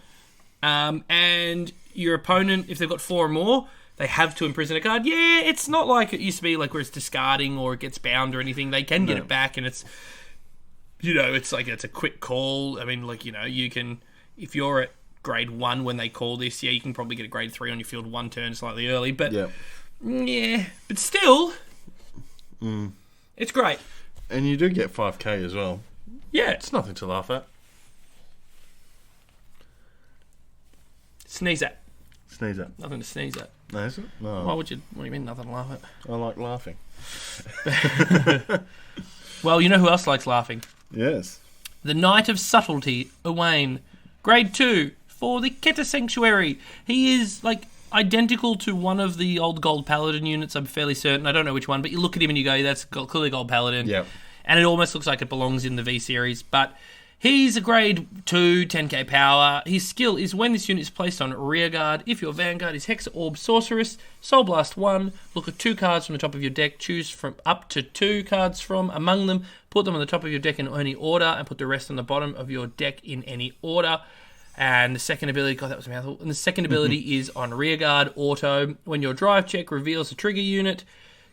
And your opponent, if they've got 4 or more, they have to imprison a card. Yeah, it's not like it used to be, like where it's discarding or it gets bound or anything. They can get it back, and it's, it's like it's a quick call. I mean, like, you can, if you're at grade 1 when they call this, you can probably get a grade 3 on your field 1 turn slightly early, but but still, it's great. And you do get 5k as well. Yeah. It's nothing to laugh at. Sneeze at. Sneeze at. Nothing to sneeze at. No, is it? No. What do you mean nothing to laugh at? I like laughing. Well, you know who else likes laughing? Yes. The Knight of Subtlety, Owain. Grade 2 for the Keta Sanctuary. He is, like, identical to one of the old Gold Paladin units, I'm fairly certain. I don't know which one, but you look at him and you go, that's clearly Gold Paladin. Yeah. And it almost looks like it belongs in the V-Series, but He's a grade 2, 10k power. His skill is when this unit is placed on rear guard, if your Vanguard is Hexa Orb Sorceress, Soul Blast 1, look at 2 cards from the top of your deck, choose from up to 2 cards from among them, put them on the top of your deck in any order, and put the rest on the bottom of your deck in any order. And the second ability, God, that was a mouthful. And the second ability is on rear guard, auto. When your drive check reveals a trigger unit,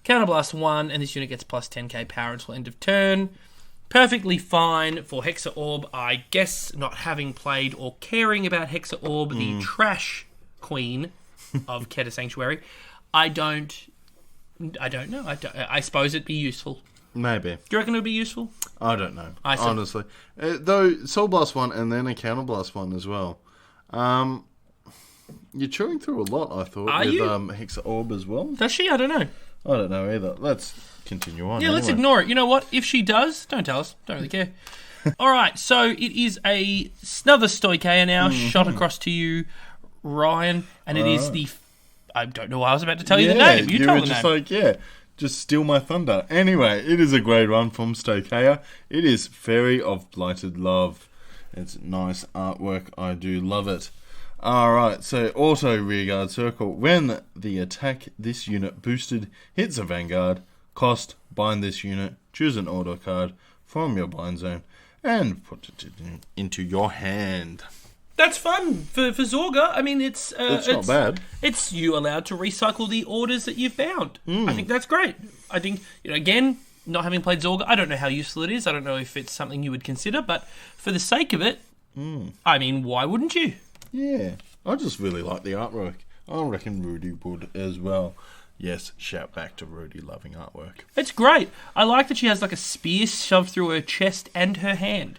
counterblast 1, and this unit gets plus 10k power until end of turn. Perfectly fine for Hexa Orb. I guess not having played or caring about Hexa Orb, the trash queen of Keta Sanctuary, I don't know. I suppose it'd be useful. Maybe. Do you reckon it would be useful? I don't know. see. Honestly. Though, Soul Blast 1 and then a Counterblast 1 as well. You're chewing through a lot, I thought, Are with you? Hexa Orb as well. Does she? I don't know. I don't know either. Let's continue on. Yeah, let's ignore it. You know what? If she does, don't tell us. Don't really care. All right, so it is another Stoicheia now, shot across to you, Ryan, and it is the... I don't know why I was about to tell you the name. You tell were the just name. like, just steal my thunder. Anyway, it is a grade 1 from Stoicheia. It is Fairy of Blighted Love. It's nice artwork. I do love it. Alright, so auto rearguard circle. When the attack this unit boosted hits a Vanguard, cost, bind this unit, choose an auto card from your bind zone, and put it into your hand. That's fun for Zorga. I mean, it's not bad. It's you allowed to recycle the orders that you've bound. I think that's great. I think, again, not having played Zorga, I don't know how useful it is. I don't know if it's something you would consider, but for the sake of it, I mean, why wouldn't you? Yeah, I just really like the artwork. I reckon Rudy would as well. Yes, shout back to Rudy loving artwork. It's great. I like that she has like a spear shoved through her chest and her hand.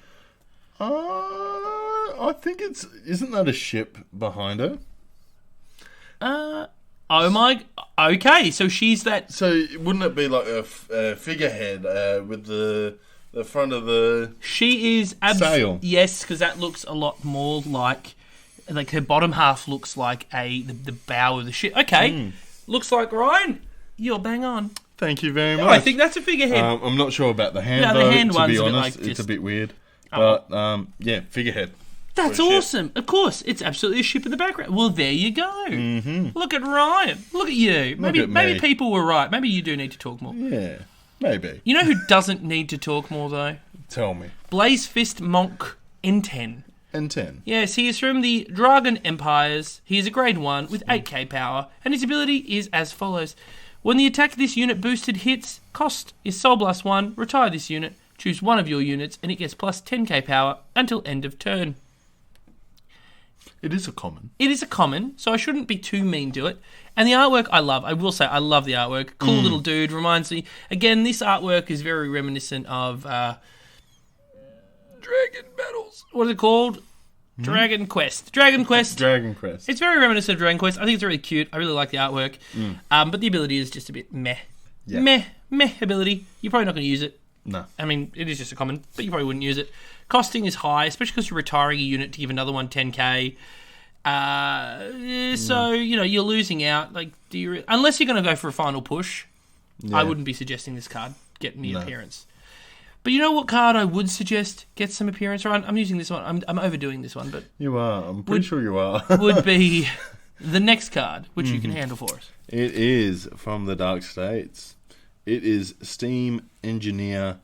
I think isn't that a ship behind her? Okay, so she's that... So wouldn't it be like a figurehead with the front of the She is... sail? Yes, because that looks a lot more like her bottom half looks like the bow of the ship. Okay, looks like Ryan. You're bang on. Thank you very much. I think that's a figurehead. I'm not sure about the hand, No, though, the hand to one's be a bit honest. like It's just- a bit weird. But, figurehead. That's for a ship. awesome. Of course, it's absolutely a ship in the background. Well, there you go. Mm-hmm. Look at Ryan. Look at you. Maybe me. people were right. Maybe you do need to talk more. Yeah, maybe. You know who doesn't need to talk more, though? Tell me. Blaze Fist Monk N10. N10. Yes, he is from the Dragon Empires. He is a grade 1 with 8k power, and his ability is as follows. When the attack this unit boosted hits, cost is Soul Blast 1, retire this unit, choose one of your units, and it gets plus 10k power until end of turn. It is a common. It is a common, so I shouldn't be too mean to it. And the artwork I love. I will say I love the artwork. Cool little dude. Reminds me... Again, this artwork is very reminiscent of Dragon Battles. What is it called? Dragon Quest. Dragon Quest. Dragon Quest. It's very reminiscent of Dragon Quest. I think it's really cute. I really like the artwork. But the ability is just a bit meh. Yeah. Meh ability. You're probably not going to use it. No. I mean, it is just a common, but you probably wouldn't use it. Costing is high, especially because you're retiring a unit to give another one 10k. So, you're losing out. Like, unless you're going to go for a final push, I wouldn't be suggesting this card get any appearance. But you know what card I would suggest get some appearance on? I'm using this one. I'm overdoing this one, but... You are. I'm pretty sure you are. would be the next card, which you can handle for us. It is from the Dark States. It is Steam Engineer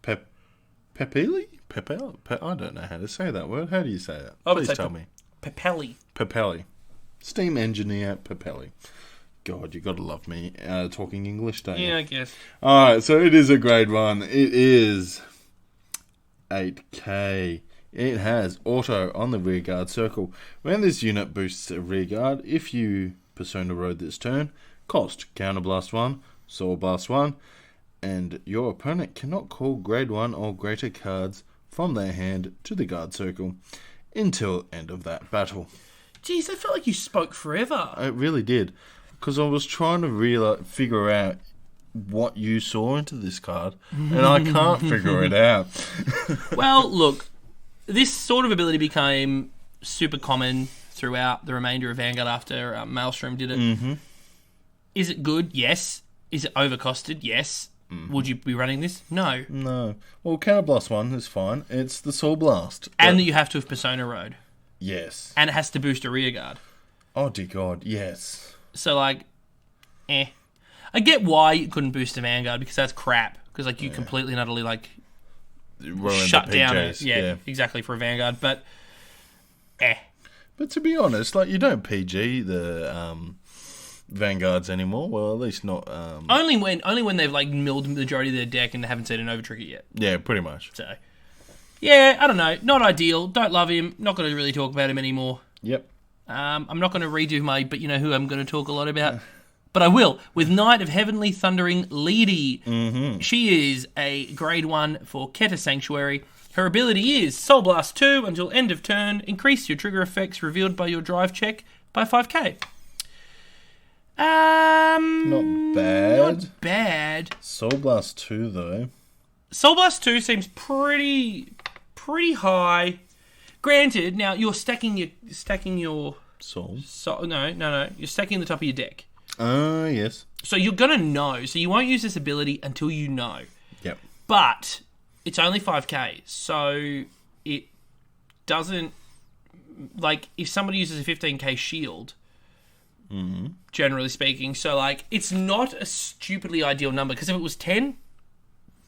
Pepeli? I don't know how to say that word. How do you say that? I would Please say tell me. Pepeli. Steam Engineer Pepeli. God, you got to love me talking English, don't you? Yeah, I guess. Alright, so it is a grade 1. It is 8k. It has auto on the rearguard circle. When this unit boosts a rearguard, if you Persona Road this turn, cost Counterblast 1, Soul Blast 1, and your opponent cannot call grade 1 or greater cards from their hand to the guard circle until end of that battle. Jeez, I felt like you spoke forever. It really did. Because I was trying to figure out what you saw into this card, and I can't figure it out. Well, look, this sort of ability became super common throughout the remainder of Vanguard after Maelstrom did it. Mm-hmm. Is it good? Yes. Is it overcosted? Yes. would you be running this? No. No. Well, Counterblast 1 is fine. It's the Soul Blast. And that you have to have Persona Road. Yes. And it has to boost a rear guard. Oh, dear God, yes. So, like, I get why you couldn't boost a Vanguard, because that's crap. Because, like, you completely and utterly, like, shut down it. Yeah, exactly, for a Vanguard. But, But to be honest, like, you don't PG the Vanguards anymore. Well, at least not... Only when they've, like, milled the majority of their deck and they haven't seen an Overtrigger yet. Yeah, pretty much. So, yeah, I don't know. Not ideal. Don't love him. Not going to really talk about him anymore. Yep. I'm not going to redo my, but you know who I'm going to talk a lot about. But I will, with Knight of Heavenly Thundering Lady. Mm-hmm. She is a grade 1 for Keta Sanctuary. Her ability is Soul Blast 2 until end of turn. Increase your trigger effects revealed by your drive check by 5k. Not bad. Not bad. Soul Blast 2, though. Soul Blast 2 seems pretty high. Granted, now you're stacking your Soul. No. You're stacking the top of your deck. Yes. So you're gonna know. So you won't use this ability until you know. Yep. But it's only 5k, so it doesn't, like, if somebody uses a 15k shield, generally speaking, so, like, it's not a stupidly ideal number, because if it was 10,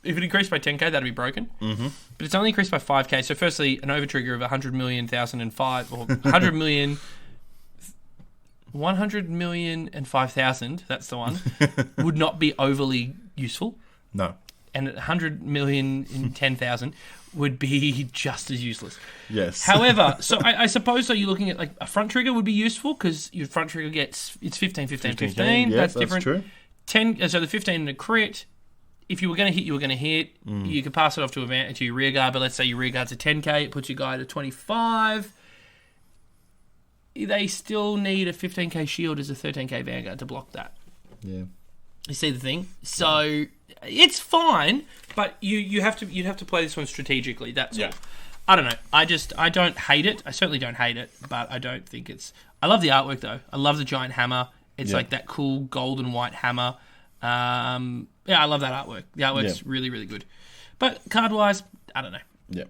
if it increased by 10k, that'd be broken. Mm-hmm. But it's only increased by 5k, so firstly, an overtrigger of 100 million, 1,005, or 100 million... 100 million and 5,000, that's the one, would not be overly useful. No. And 100 million and 10,000 would be just as useless. Yes. However, so I suppose, so you're looking at, like, a front trigger would be useful, because your front trigger gets, it's 15, 15, 15. Yeah, that's different. True. 10, so the 15 and a crit, if you were going to hit, you were going to hit. You could pass it off to your rear guard, but let's say your rear guard's a 10k, it puts your guy to 25. They still need a 15k shield as a 13k Vanguard to block that. Yeah. You see the thing? So it's fine, but you'd have to play this one strategically. That's all. I don't know. I don't hate it. I certainly don't hate it, but I don't think it's. I love the artwork though. I love the giant hammer. It's like that cool gold and white hammer. I love that artwork. The artwork's really, really good. But card wise, I don't know. Yep.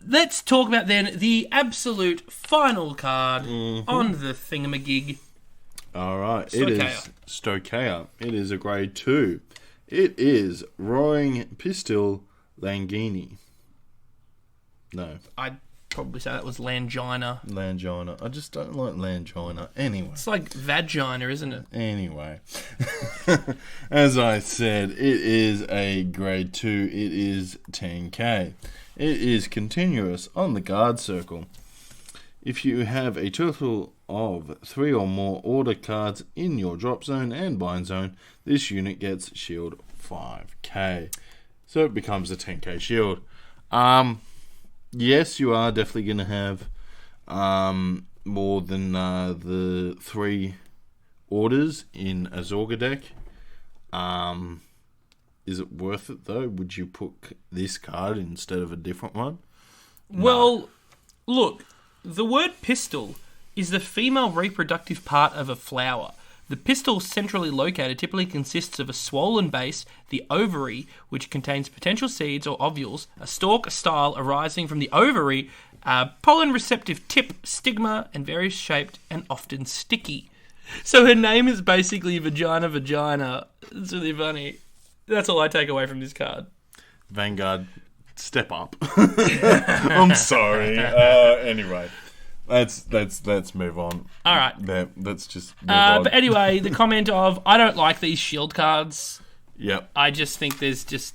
Let's talk about then the absolute final card on the thingamagig. All right. Stoicheia. It is Stoicheia. It is a grade 2. It is Roaring Pistol Langini. No. I'd probably say that was Langina. Langina. I just don't like Langina. Anyway. It's like vagina, isn't it? Anyway. As I said, it is a grade 2. It is 10k. It is continuous on the guard circle. If you have a total of 3 or more order cards in your drop zone and bind zone, this unit gets shield 5k. So it becomes a 10k shield. Yes, you are definitely going to have more than the 3 orders in a Zorga deck. Is it worth it, though? Would you put this card instead of a different one? Well, look, the word pistil is the female reproductive part of a flower. The pistil, centrally located, typically consists of a swollen base, the ovary, which contains potential seeds or ovules, a stalk, a style arising from the ovary, a pollen-receptive tip, stigma, and various shaped and often sticky. So her name is basically vagina. It's really funny. That's all I take away from this card. Vanguard, step up. I'm sorry. Anyway, let's move on. All right. Let's just move on. But anyway, the comment of, I don't like these shield cards. Yep. I just think there's just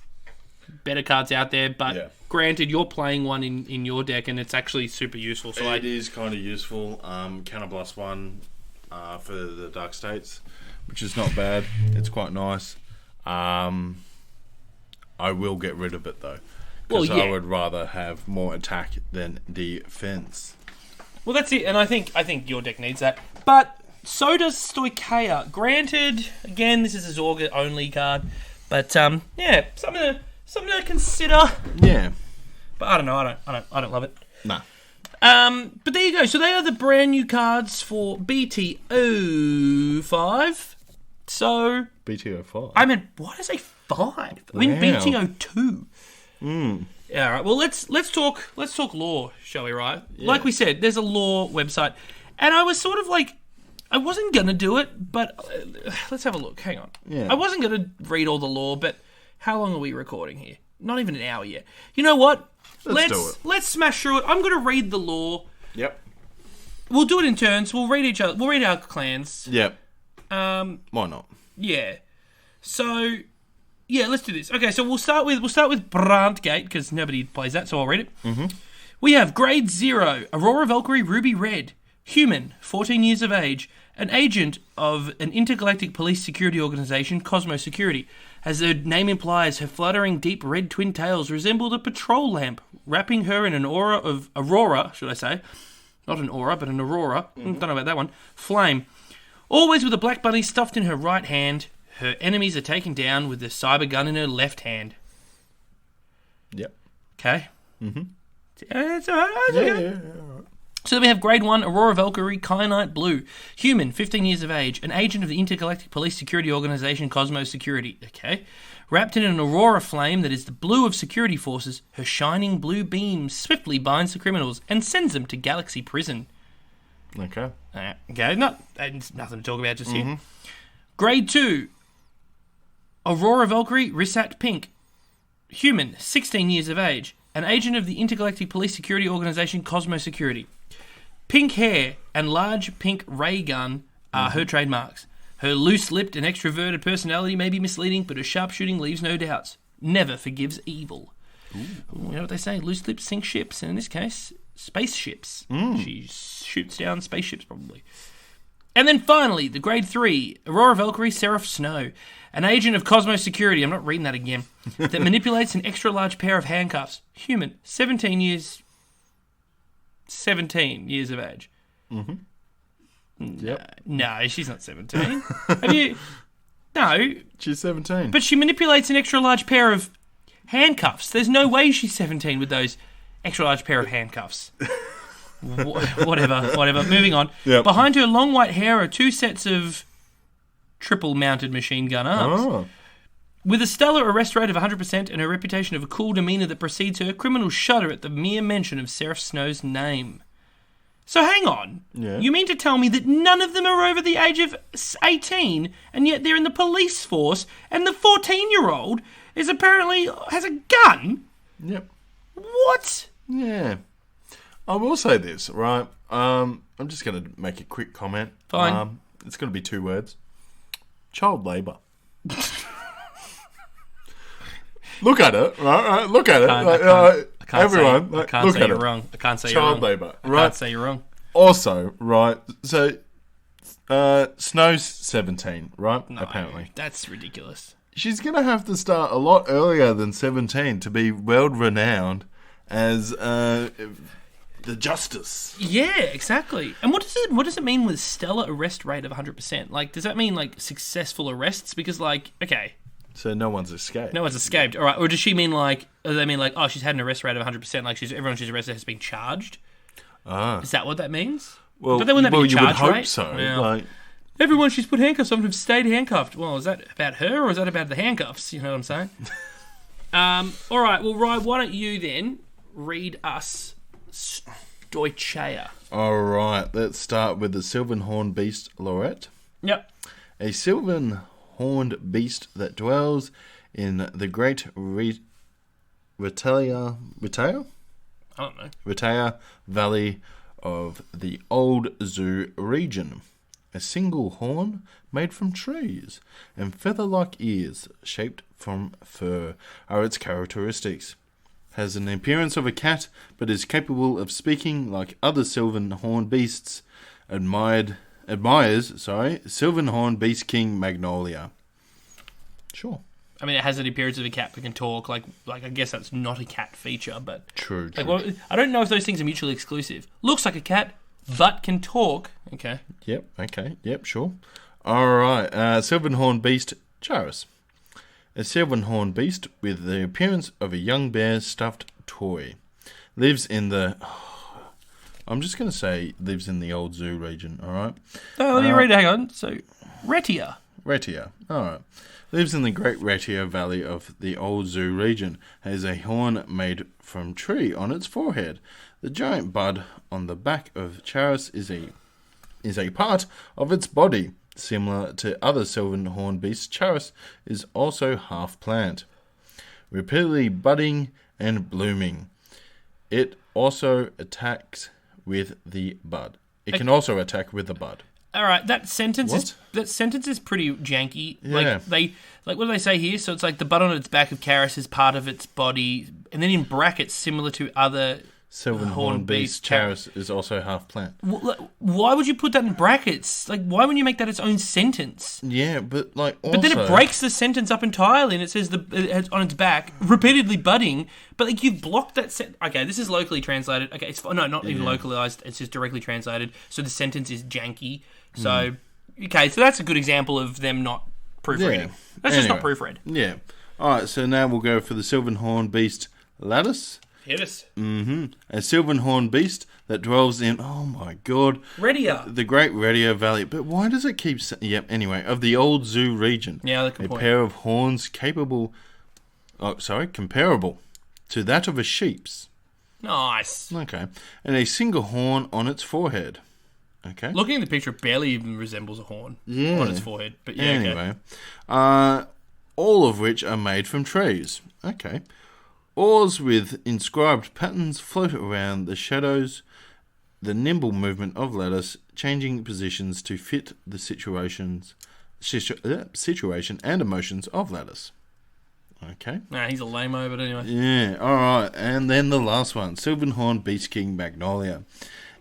better cards out there. But granted, you're playing one in your deck, and it's actually super useful. So it is kind of useful. Counterblast 1 for the Dark States, which is not bad. It's quite nice. I will get rid of it though, because I would rather have more attack than defense. Well, that's it, and I think your deck needs that. But so does Stoicheia. Granted, again, this is a Zorga only card, but something to consider. Yeah, but I don't know. I don't love it. Nah. But there you go. So they are the brand new cards for BTO5. So BTO5. I meant, what is a 5? I mean, Wow. BTO2. Yeah, all right. Well, let's talk lore, shall we? Right? Like we said, there's a lore website, and I was sort of like, I wasn't gonna do it, but let's have a look. Hang on. Yeah. I wasn't gonna read all the lore, but how long are we recording here? Not even an hour yet. You know what? Let's do it. Let's smash through it. I'm gonna read the lore. Yep. We'll do it in turns. We'll read each other. We'll read our clans. Yep. Why not? Yeah. So, yeah, let's do this. Okay, so we'll start with Brandgate, because nobody plays that, so I'll read it. Mm-hmm. We have Grade 0, Aurora Valkyrie Ruby Red, human, 14 years of age, an agent of an intergalactic police security organization, Cosmo Security. As the name implies, her fluttering deep red twin tails resembled a patrol lamp, wrapping her in an aura of aurora, should I say? Not an aura, but an aurora. Don't know about that one. Flame. Always with a black bunny stuffed in her right hand. Her enemies are taken down with the cyber gun in her left hand. Yep. Okay. Mm-hmm. It's all right. Okay. So then we have Grade 1, Aurora Valkyrie Kyanite Blue. Human, 15 years of age. An agent of the intergalactic police security organization Cosmo Security. Okay. Wrapped in an aurora flame that is the blue of security forces, her shining blue beam swiftly binds the criminals and sends them to Galaxy Prison. Okay. Okay, nothing to talk about just here. Grade 2, Aurora Valkyrie Risat Pink. Human, 16 years of age. An agent of the intergalactic police security organization Cosmo Security. Pink hair and large pink ray gun are her trademarks. Her loose-lipped and extroverted personality may be misleading, but her sharpshooting leaves no doubts. Never forgives evil. You know what they say? Loose lips sink ships, and in this case, spaceships. She shoots down spaceships, probably. And then finally, the Grade 3, Aurora Valkyrie Seraph Snow, an agent of Cosmo Security, I'm not reading that again, that manipulates an extra-large pair of handcuffs. Human, 17 years of age. Mm-hmm. Yep. No, she's not 17. Have you... No. She's 17. But she manipulates an extra-large pair of handcuffs. There's no way she's 17 with those extra-large pair of handcuffs. Whatever. Moving on. Yep. Behind her long white hair are 2 sets of triple-mounted machine gun arms. Oh. With a stellar arrest rate of 100% and a reputation of a cool demeanour that precedes her, criminals shudder at the mere mention of Seraph Snow's name. So hang on. Yeah. You mean to tell me that none of them are over the age of 18, and yet they're in the police force, and the 14-year-old is apparently has a gun? Yep. What? Yeah. I will say this, right? I'm just going to make a quick comment. Fine. It's going to be 2 words. Child labour. Look at it, right? Look at it. I can't everyone, say, I can't look say at you're it. wrong. I can't say you're wrong. Child labour, I right? can't say you're wrong. Also, right, so Snow's 17, right? No, apparently. that's ridiculous. She's going to have to start a lot earlier than 17 to be world-renowned as the Justice. Yeah, exactly. And what does it mean with stellar arrest rate of 100%? Like, does that mean like successful arrests? Because like, okay, So no one's escaped. no one's escaped. All right, or does she mean like? Does they mean like? Oh, she's had an arrest rate of 100%. Like everyone she's arrested has been charged. Ah. Is that what that means? Well, But then wouldn't that be a you would charge hope rate? so. Well, Like, everyone she's put handcuffs on have stayed handcuffed. Well, is that about her or is that about the handcuffs? You know what I'm saying? All right. Well, Ryan, why don't you then read us Stoichea? all right, let's start with the Silverhorn Beast laureate. Yep. A silver-horned beast that dwells in the great Retalia I don't know. Valley of the Old Zoo region. A single horn made from trees and feather-like ears shaped from fur are its characteristics. Has an appearance of a cat, but is capable of speaking like other Silverhorn beasts. Admires Silverhorn Beast King Magnolia. Sure. I mean, it has an appearance of a cat but can talk. Like I guess that's not a cat feature, but True. like, well, I don't know if those things are mutually exclusive. Looks like a cat, but can talk. Okay. Yep, okay, yep, sure. Alright, Silverhorn Beast Charis. A Silverhorn Beast with the appearance of a young bear stuffed toy. Lives in the... I'm just going to say lives in the Old Zoo region, alright? Oh, let me read it. Hang on. So, Retia. Retia. Alright. Lives in the Great Retia Valley of the Old Zoo region. Has a horn made from tree on its forehead. The giant bud on the back of Charis is a part of its body. Similar to other Silverhorn Beasts, Charis is also half plant. Repeatedly budding and blooming. It also attacks with the bud. It can also attack with the bud. All right, that sentence is pretty janky. Yeah. What do they say here? So it's like the bud on its back of Charis is part of its body, and then in brackets, similar to other Silverhorn Beast, Charis is also half plant. Why would you put that in brackets? Like, why wouldn't you make that its own sentence? Yeah, but like also... But then it breaks the sentence up entirely, and it says on its back, repeatedly budding, but like you've blocked that Okay, this is locally translated. Okay, not even localized, it's just directly translated, so the sentence is janky. So, okay, so that's a good example of them not proofreading. Yeah. That's just not proofread. Yeah. Alright, so now we'll go for the Silverhorn Beast Lattice. Hit us. A Silverhorn Beast that dwells in, oh my god, Redia. The Great Redia Valley. But why does it keep... anyway, of the Old Zoo region. Yeah, that's a good A point. pair of horns comparable to that of a sheep's. Nice. Okay. And a single horn on its forehead. Okay. Looking at the picture, it barely even resembles a horn on its forehead. But yeah, Anyway. All of which are made from trees. Okay. Oars with inscribed patterns float around the shadows, the nimble movement of Lattice, changing positions to fit the situation and emotions of Lattice. Okay. Nah, he's a lame-o, but anyway. Yeah, alright. And then the last one, Silverhorn Beast King Magnolia.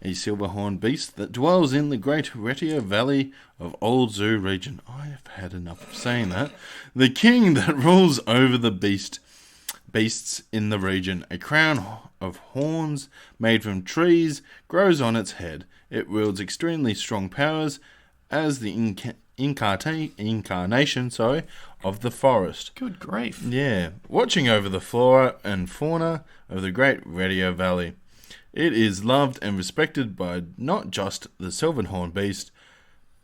A Silverhorn Beast that dwells in the Great Retia Valley of Old Zoo region. I have had enough of saying that. The king that rules over the beasts in the region. A crown of horns made from trees grows on its head. It wields extremely strong powers as the incarnation of the forest. Good grief. Yeah. Watching over the flora and fauna of the Great Redia Valley. It is loved and respected by not just the Silverhorn Beast,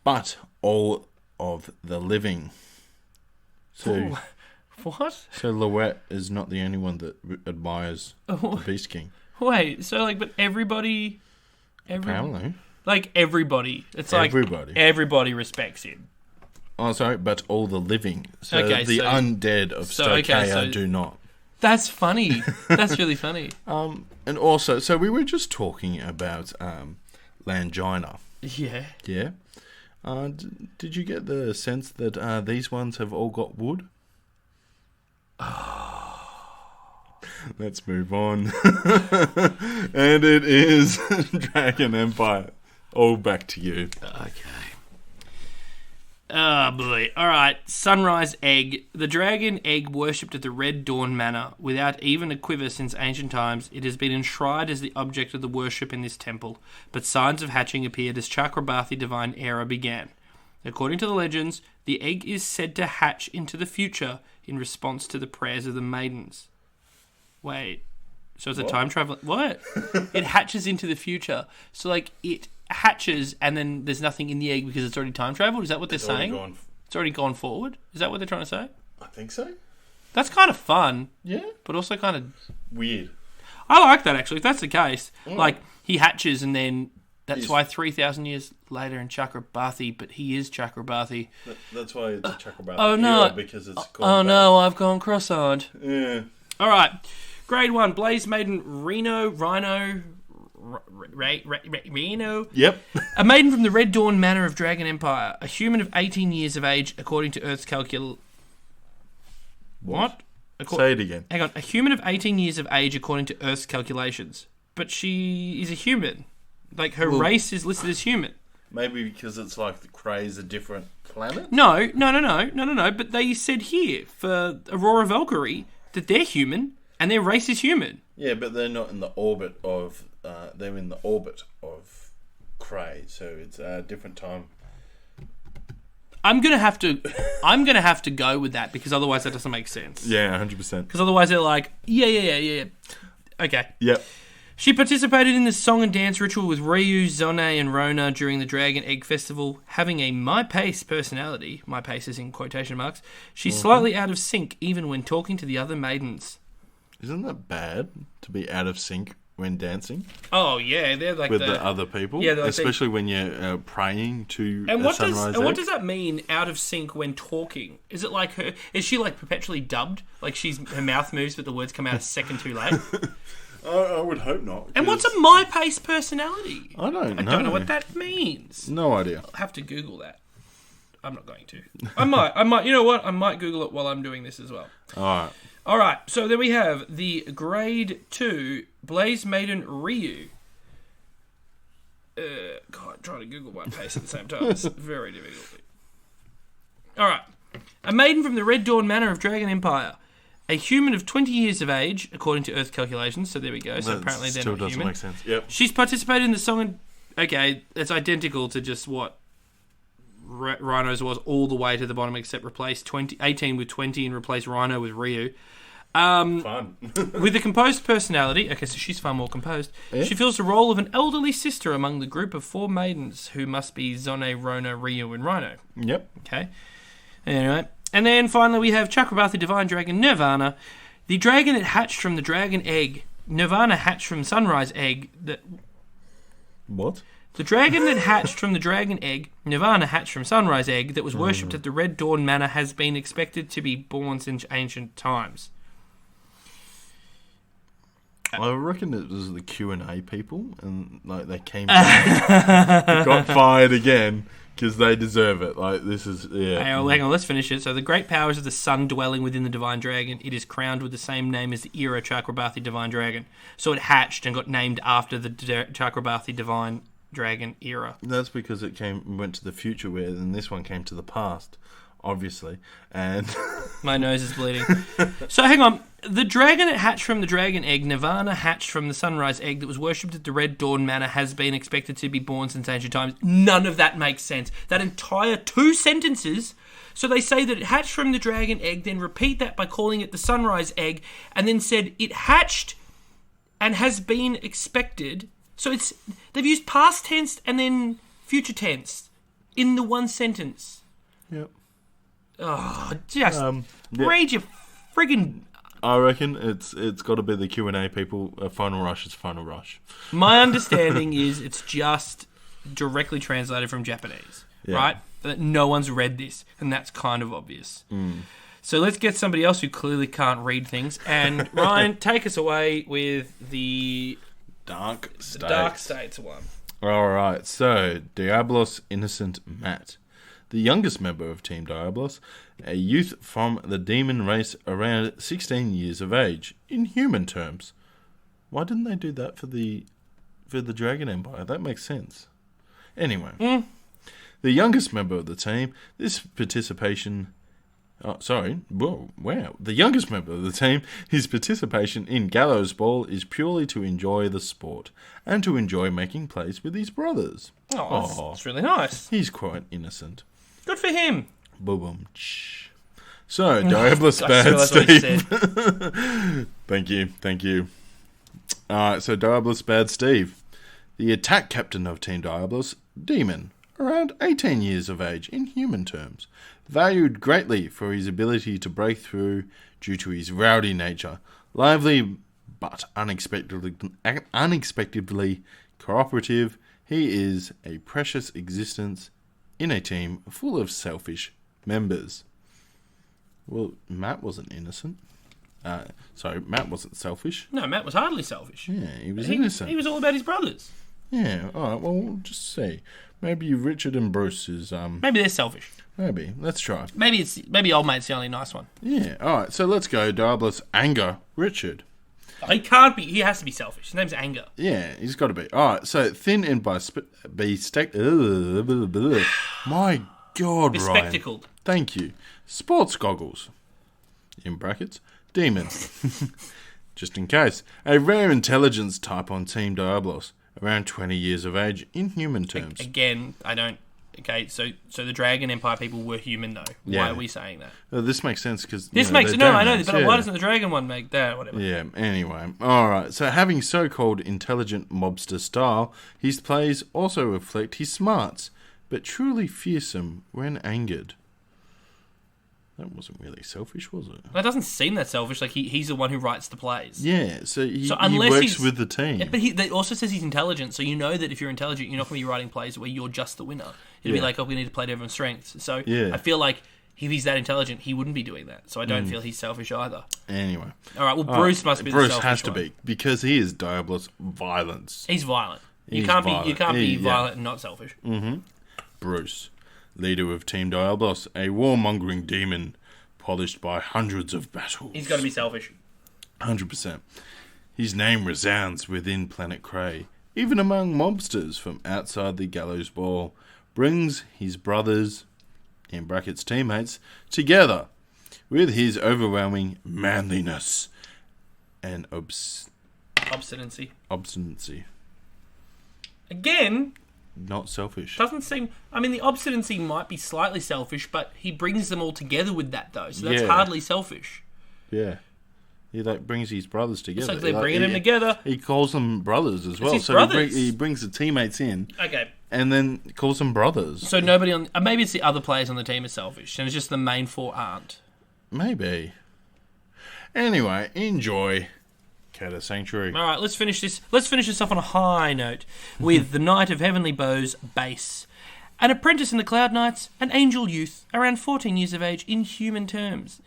but all of the living. So, what? So Louette is not the only one that admires the Beast King. Wait, so but everybody... Apparently. Like everybody. It's everybody. Like everybody respects him. Oh, sorry, but all the living. So the undead of Stokeia do not. That's funny. That's really funny. And also, so we were just talking about Langina. Yeah. Yeah. Did you get the sense that these ones have all got wood? Let's move on. And it is Dragon Empire. All back to you. Okay. Oh boy. Alright, Sunrise Egg. The dragon egg worshipped at the Red Dawn Manor. Without even a quiver since ancient times, it has been enshrined as the object of the worship in this temple. But signs of hatching appeared as Chakrabarthi divine era began. According to the legends, the egg is said to hatch into the future in response to the prayers of the maidens. Wait. So it's a time travel... What? It hatches into the future. So, like, it hatches and then there's nothing in the egg because it's already time traveled? Is that what they're saying? It's already gone forward? Is that what they're trying to say? I think so. That's kind of fun. Yeah. But also kind of... weird. I like that, actually, if that's the case. Like, he hatches and then... That's why 3,000 years later in Chakrabarthi, but he is Chakrabarthi. That's why it's Chakrabarthi. Oh, no. Because it's no, I've gone cross-eyed. Yeah. All right. Grade 1, Blaze Maiden Reno. Yep. A maiden from the Red Dawn Manor of Dragon Empire. A human of 18 years of age, according to Earth's What? Say it again. Hang on. A human of 18 years of age, according to Earth's calculations. But she is a human. Like, her race is listed as human. Maybe because it's like the Kray's a different planet? No. But they said here, for Aurora Valkyrie, that they're human, and their race is human. Yeah, but they're not in the orbit of... they're in the orbit of Kray, so it's a different time. I'm gonna have to go with that, because otherwise that doesn't make sense. Yeah, 100%. Because otherwise they're like, yeah. Okay. Yep. She participated in the song and dance ritual with Ryu, Zone, and Rona during the Dragon Egg Festival, having a my pace personality. My pace is in quotation marks. She's slightly out of sync even when talking to the other maidens. Isn't that bad to be out of sync when dancing Oh yeah, they're like with the other people? Yeah, like especially when you're praying to And a what sunrise does what egg. does that mean? Out of sync when talking? Is it like her? Is she like perpetually dubbed? Like her mouth moves, but the words come out a second too late. I would hope not. And what's a my pace personality? I don't know. I don't know what that means. No idea. I'll have to Google that. I'm not going to. I might. You know what? I might Google it while I'm doing this as well. All right. So then we have the Grade 2 Blaze Maiden Ryu. God, trying to Google my pace at the same time. It's very difficult. All right. A maiden from the Red Dawn Manor of Dragon Empire. A human of 20 years of age, according to Earth calculations. So there we go. So That apparently they're still not doesn't human. make sense. Yep. She's participated in the song and... Okay, it's identical to just what Rhino's was all the way to the bottom, except replace 18 with 20 and replace Rhino with Ryu. Fun. With a composed personality, okay, so she's far more composed. Yeah. She fills the role of an elderly sister among the group of 4 maidens who must be Zone, Rona, Ryu, and Rhino. Yep. Okay. Anyway. And then finally we have Chakrabarthi Divine Dragon Nirvana. The dragon that hatched from the dragon egg. Nirvana hatched from Sunrise Egg. What? The dragon that hatched from the dragon egg, Nirvana hatched from Sunrise Egg, that was worshipped at the Red Dawn Manor, has been expected to be born since ancient times. I reckon it was the Q&A people, and like they came back, got fired again because they deserve it. Like this is Hang on, let's finish it. So the great powers of the sun dwelling within the divine dragon, it is crowned with the same name as the era Chakrabarthi Divine Dragon. So it hatched and got named after the Chakrabarthi Divine Dragon era. That's because it went to the future, where then this one came to the past, obviously, and my nose is bleeding. So hang on, the dragon that hatched from the dragon egg, Nirvana hatched from the Sunrise Egg, that was worshipped at the Red Dawn Manor, has been expected to be born since ancient times. None of that makes sense. That entire 2 sentences. So they say that it hatched from the dragon egg, then repeat that by calling it the Sunrise Egg, and then said it hatched and has been expected. So they've used past tense and then future tense in the one sentence. Yep. Oh, just read your friggin'... I reckon it's got to be the Q&A people. Final rush is final rush. My understanding is it's just directly translated from Japanese, right? That no one's read this, and that's kind of obvious. So let's get somebody else who clearly can't read things. And Ryan, take us away with the Dark States. Dark States one. All right. So Diablos Innocent Matt, the youngest member of Team Diablos, a youth from the demon race around 16 years of age, in human terms. Why didn't they do that for the Dragon Empire? That makes sense. Anyway, the youngest member of the team, this participation... Oh, sorry. Whoa, wow. The youngest member of the team, his participation in Gallows Ball is purely to enjoy the sport and to enjoy making plays with his brothers. Oh, that's really nice. He's quite innocent. Good for him. Boom. So, Diablos Bad Steve. Thank you. Alright, so Diablos Bad Steve. The attack captain of Team Diablos, Demon, around 18 years of age in human terms. Valued greatly for his ability to break through due to his rowdy nature. Lively but unexpectedly cooperative, he is a precious existence in a team full of selfish members. Well, Matt wasn't innocent. Matt wasn't selfish. No, Matt was hardly selfish. Yeah, he was innocent. He was all about his brothers. Yeah, alright, well, we'll just see. Maybe Richard and Bruce is... Maybe they're selfish. Maybe. Let's try. Maybe old mate's the only nice one. Yeah, alright, so let's go Diablos Anger Richard. He can't be. He has to be selfish. His name's Anger. Yeah, he's got to be. Alright, so thin and My God, Bespectacled. Ryan. Thank you. Sports goggles. In brackets. Demon. Just in case. A rare intelligence type on Team Diablos. Around 20 years of age in human terms. Again, I don't... okay, so the Dragon Empire people were human, though. Yeah. Why are we saying that? This makes sense because This makes no, I know, but why doesn't the Dragon one make that? Whatever. Yeah. Anyway, all right. So having so-called intelligent mobster style, his plays also reflect his smarts, but truly fearsome when angered. That wasn't really selfish, was it? That doesn't seem that selfish. Like he's the one who writes the plays. Yeah, so he unless works with the team. Yeah, but it also says he's intelligent, so you know that if you're intelligent, you're not going to be writing plays where you're just the winner. It'll be like, oh, we need to play to everyone's strengths. So I feel like if he's that intelligent, he wouldn't be doing that. So I don't feel he's selfish either. Anyway. All right, well, Bruce must be the Bruce selfish has to one. be, because he is Diabolus violence. He's violent. You He's can't violent. be violent and not selfish. Bruce, leader of Team Diabolus, a warmongering demon polished by hundreds of battles. He's got to be selfish. 100%. His name resounds within Planet Cray, even among mobsters from outside the gallows ball, brings his brothers, in brackets teammates, together with his overwhelming manliness and Obstinacy. obstinacy. Again, Not selfish. doesn't seem... I mean, the obstinacy might be slightly selfish, but he brings them all together with that, though. So that's hardly selfish. Yeah. He brings his brothers together. It's like they're bringing them together. He calls them brothers as well. his So brothers. he brings the teammates in Okay. and then calls them brothers. So nobody on... maybe it's the other players on the team are selfish, and it's just the main four aren't. Maybe. Anyway, enjoy Cata Sanctuary. All right, let's finish this. Let's finish this off on a high note with the Knight of Heavenly Bows base. An apprentice in the Cloud Knights, an angel youth, around 14 years of age in human terms.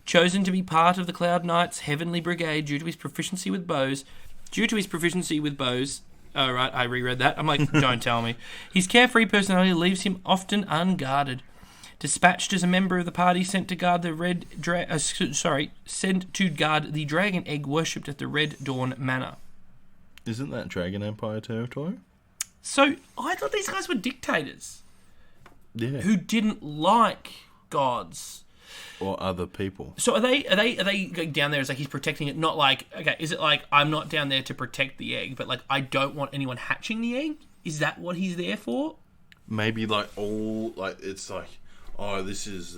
Chosen to be part of the Cloud Knights' Heavenly Brigade due to his proficiency with bows. Oh, right, I reread that. I'm like, don't tell me. His carefree personality leaves him often unguarded. Dispatched as a member of the party sent to guard the the dragon egg worshipped at the Red Dawn Manor. Isn't that Dragon Empire territory? So I thought these guys were dictators Yeah. who didn't like gods. Or other people. So are they going down there as like he's protecting it? Not like, okay, is it like I'm not down there to protect the egg, but like I don't want anyone hatching the egg? Is that what he's there for? Maybe it's like, oh, this is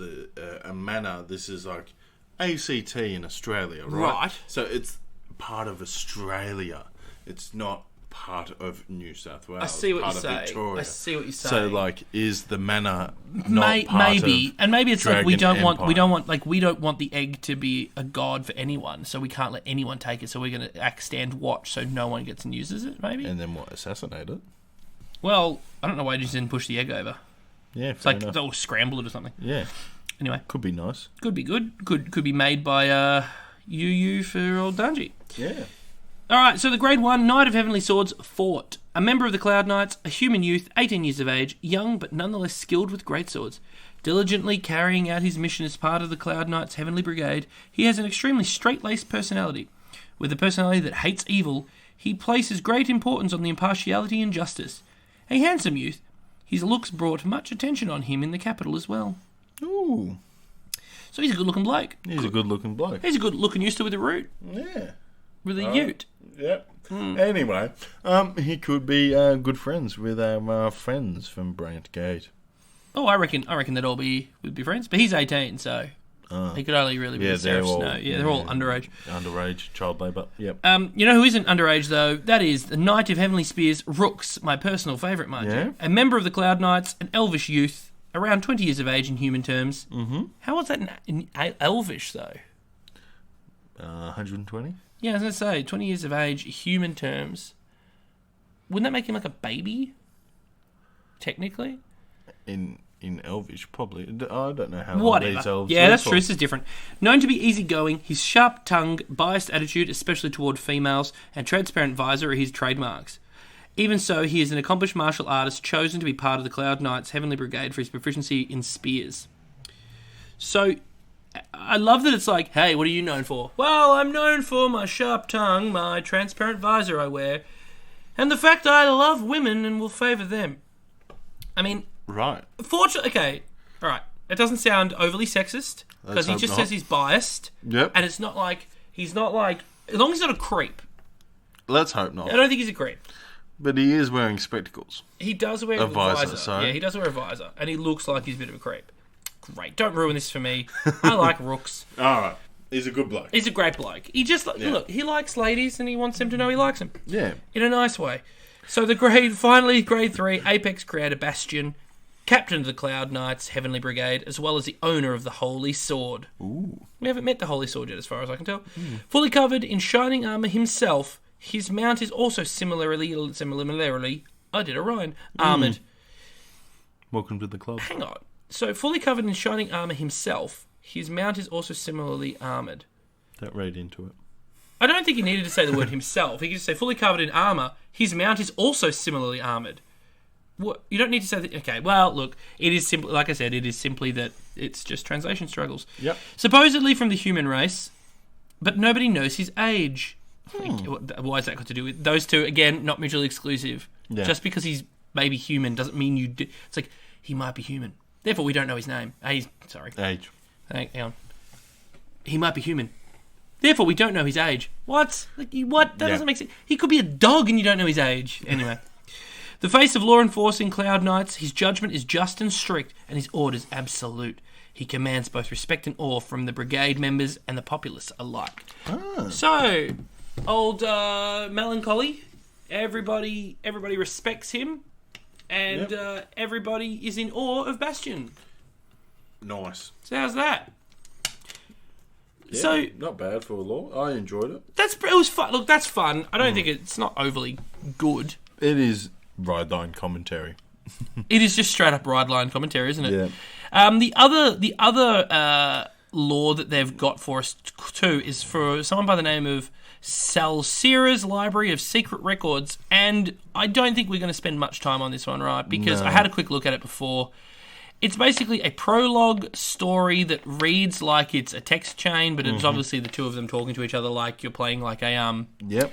a manor. This is like ACT in Australia, right? Right. So it's part of Australia. It's not part of New South Wales. I see what part you're of saying. Victoria. I see what you're saying. So, like, is the manor not part maybe, of and maybe it's like we Dragon don't Empire? want the egg to be a god for anyone, so we can't let anyone take it. So we're going to stand watch, so no one gets and uses it. Maybe. And then what? Assassinate it? Well, I don't know why you just didn't push the egg over. Yeah, It's fair like enough. they'll scramble it or something. Yeah, Anyway, could be nice. could be good. Could be made by UU for old Dungy. Yeah. All right, so the Grade 1 Knight of Heavenly Swords fought. A member of the Cloud Knights, a human youth, 18 years of age, young but nonetheless skilled with greatswords. Diligently carrying out his mission as part of the Cloud Knights' Heavenly Brigade, he has an extremely straight-laced personality. With a personality that hates evil, he places great importance on the impartiality and justice. A handsome youth, his looks brought much attention on him in the capital as well. Ooh. So he's a good-looking bloke. He's a good-looking bloke. He's a good-looking used to with a root. Yeah. With a ute. Yep. Anyway, he could be good friends with our friends from Brant Gate. Oh, I reckon would be friends. But he's 18, so he could only really be they're all they're all underage. Underage, child labour. Yep. You know who isn't underage though? That is the Knight of Heavenly Spears, Rooks, my personal favourite, mind you. A member of the Cloud Knights, an elvish youth, around 20 years of age in human terms. Mm-hmm. How was that in elvish though? 120. Yeah, I was going to say 20 years of age, human terms. Wouldn't that make him like a baby? Technically. In Elvish, probably. I don't know how Whatever. old these elves Yeah, are that's for. true. This is different. Known to be easygoing, his sharp tongue, biased attitude, especially toward females, and transparent visor are his trademarks. Even so, he is an accomplished martial artist chosen to be part of the Cloud Knights' Heavenly Brigade for his proficiency in spears. So, I love that it's like, hey, what are you known for? Well, I'm known for my sharp tongue, my transparent visor I wear, and the fact that I love women and will favour them. I mean... Right. Fortunately, okay, all right. It doesn't sound overly sexist because he just says he's biased. Yep. And it's not like he's not like as long as he's not a creep. Let's hope not. I don't think he's a creep. But he is wearing spectacles. He does wear A a visor, visor. so- Yeah, he does wear a visor. And he looks like he's a bit of a creep. Great. Don't ruin this for me. I like Rooks. Alright. He's a good bloke. He's a great bloke. He just, look, he likes ladies and he wants them to know he likes them. Yeah. In a nice way. So the grade 3, Apex creator Bastion, captain of the Cloud Knights Heavenly Brigade, as well as the owner of the Holy Sword. Ooh. We haven't met the Holy Sword yet, as far as I can tell. Fully covered in shining armour himself, his mount is also similarly, I did a rhyme, armoured. Welcome to the club. Hang on. So, fully covered in shining armour himself, his mount is also similarly armoured. Don't read into it. I don't think he needed to say the word himself. He could just say, fully covered in armour, his mount is also similarly armoured. What? You don't need to say that. Okay, well, look, it is simply, like I said, it is simply that it's just translation struggles. Yep. Supposedly from the human race, but nobody knows his age. Why is that got to do with those two? Again, not mutually exclusive. Yeah. Just because he's maybe human doesn't mean you do. It's like, he might be human. Therefore, we don't know his name. Sorry. Age. Hang on. He might be human. Therefore, we don't know his age. What? What? That doesn't make sense. He could be a dog and you don't know his age. Anyway. The face of law enforcing Cloud Knights, his judgment is just and strict, and his orders absolute. He commands both respect and awe from the brigade members and the populace alike. So, old Melancholy, everybody respects him, and everybody is in awe of Bastion. Nice. So how's that? Yeah, So not bad for a law. I enjoyed it. it was fun. Look, that's fun. I don't think it's not overly good. It is ride line commentary. It is just straight up ride line commentary, isn't it? Yeah. The other law that they've got for us too is for someone by the name of Salsira's Library of Secret Records, and I don't think we're going to spend much time on this one, right? Because No. I had a quick look at it before. It's basically a prologue story that reads like it's a text chain, but it's obviously the two of them talking to each other like you're playing like a Yep.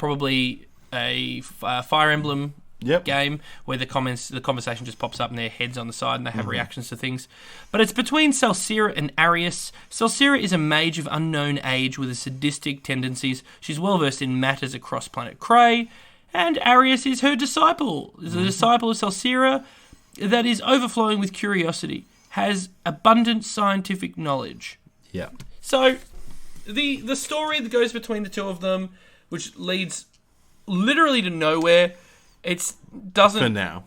probably a Fire Emblem Yep. game where the conversation just pops up and their heads on the side and they have reactions to things. But it's between Salsira and Arius. Salsira is a mage of unknown age with sadistic tendencies. She's well versed in matters across planet Cray, and Arius is her disciple. Is a disciple of Salsira that is overflowing with curiosity, has abundant scientific knowledge. Yep. So, the story that goes between the two of them, which leads literally to nowhere, doesn't. For now.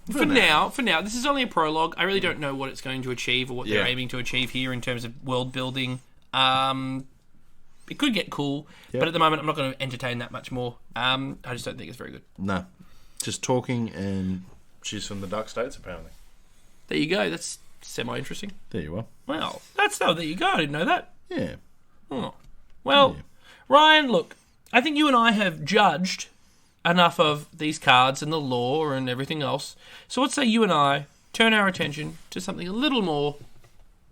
For now. This is only a prologue. I really don't know what it's going to achieve or what they're aiming to achieve here in terms of world building. It could get cool, but at the moment I'm not going to entertain that much more. I just don't think it's very good. No. Just talking, and she's from the Dark States, apparently. There you go. That's semi-interesting. There you are. Well, there you go. I didn't know that. Yeah. Oh. Well, Ryan, look, I think you and I have judged enough of these cards and the lore and everything else. So let's say you and I turn our attention to something a little more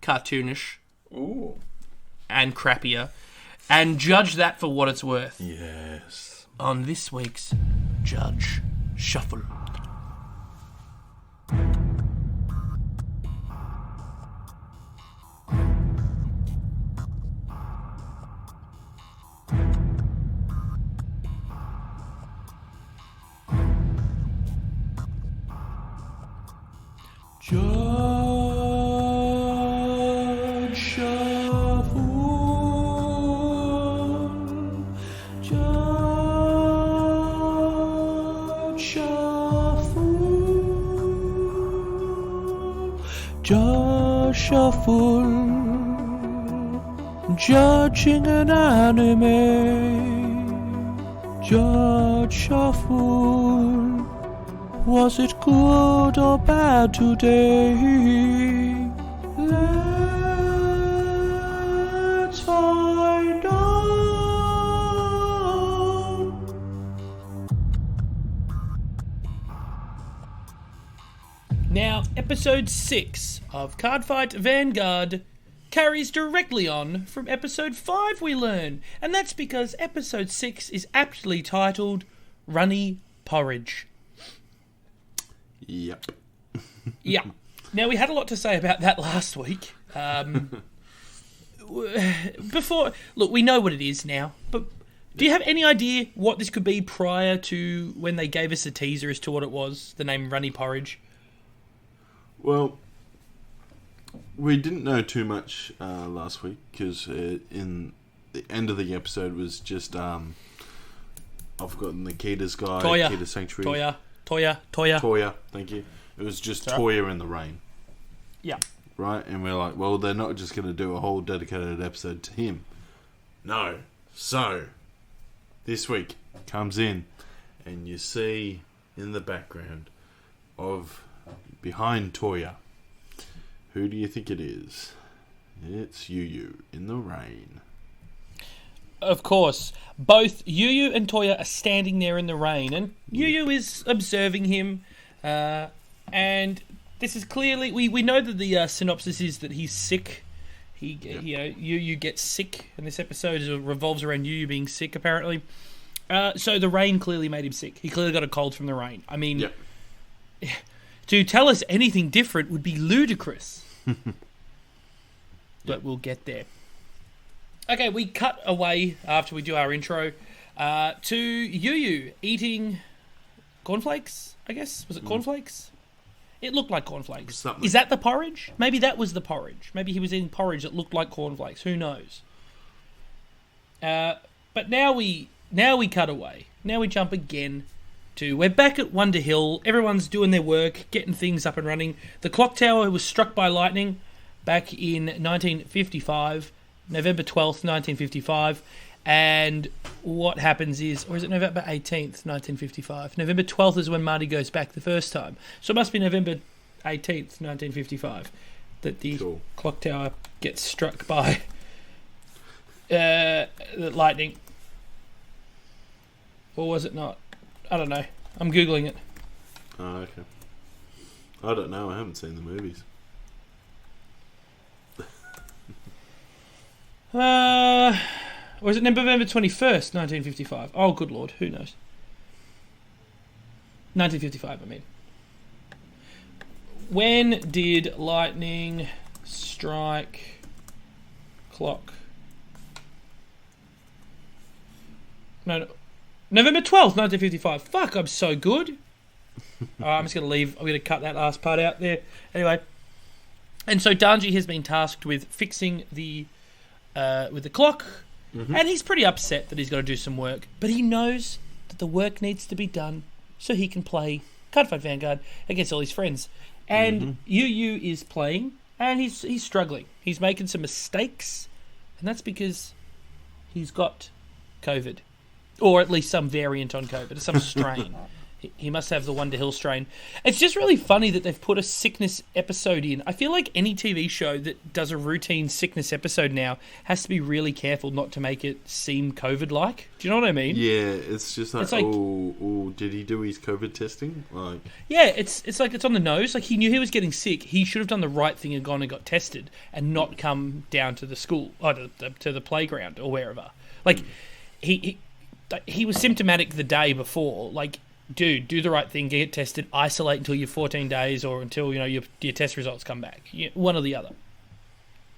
cartoonish and crappier and judge that for what it's worth. Yes. On this week's Judge Shuffle. Judge Shuffle. Judge Shuffle. Judge Shuffle. Judging an anime. Judge Shuffle. Was it good or bad today? Let's find out. Now, episode 6 of Cardfight Vanguard carries directly on from episode 5 we learn, and that's because episode 6 is aptly titled Runny Porridge. Yep. Yeah. Now, we had a lot to say about that last week. Look, we know what it is now, but Do you have any idea what this could be prior to when they gave us a teaser as to what it was, the name Runny Porridge? Well, we didn't know too much last week because in the end of the episode was just I've forgotten Nikita's guy, Toya. Nikita Sanctuary. Toya. Thank you. It was just Sorry? Toya in the rain. Yeah. Right? And we're like, well, they're not just going to do a whole dedicated episode to him. No. So, this week comes in and you see in the background of behind Toya, who do you think it is? It's Yuyu in the rain. Of course. Both Yuyu and Toya are standing there in the rain, and Yuyu is observing him, and this is clearly... We know that the synopsis is that he's sick. Yuyu gets sick, and this episode revolves around Yuyu being sick, apparently. So the rain clearly made him sick. He clearly got a cold from the rain. I mean, to tell us anything different would be ludicrous. But we'll get there. Okay, we cut away after we do our intro to Yuyu eating cornflakes, I guess. Was it cornflakes? It looked like cornflakes. Something. Is that the porridge? Maybe that was the porridge. Maybe he was eating porridge that looked like cornflakes. Who knows? But now we cut away. Now we jump again to... We're back at Wonder Hill. Everyone's doing their work, getting things up and running. The clock tower was struck by lightning back in 1955. November 12th, 1955. And what happens is... Or is it November 18th, 1955? November 12th is when Marty goes back the first time. So it must be November 18th, 1955, that the clock tower gets struck by the lightning. Or was it not? I don't know. I'm Googling it. Oh, okay. I don't know. I haven't seen the movies. Or is it November 21st, 1955? Oh, good lord. Who knows? 1955, I mean. When did lightning strike clock? No. November 12th, 1955. Fuck, I'm so good. Alright, I'm just going to leave. I'm going to cut that last part out there. Anyway. And so Danji has been tasked with fixing the with the clock. Mm-hmm. And he's pretty upset that he's got to do some work. But he knows that the work needs to be done so he can play Cardfight Vanguard against all his friends. And Yuyu is playing, and he's struggling. He's making some mistakes, and that's because he's got COVID. Or at least some variant on COVID, some strain. He must have the Wonder Hill strain. It's just really funny that they've put a sickness episode in. I feel like any TV show that does a routine sickness episode now has to be really careful not to make it seem COVID-like. Do you know what I mean? Yeah, it's just like, did he do his COVID testing? Like, yeah, it's like it's on the nose. Like, he knew he was getting sick. He should have done the right thing and gone and got tested and not come down to the school, or to the playground or wherever. Like, he was symptomatic the day before. Like, dude, do the right thing, get tested, isolate until you're 14 days or until, your test results come back. One or the other.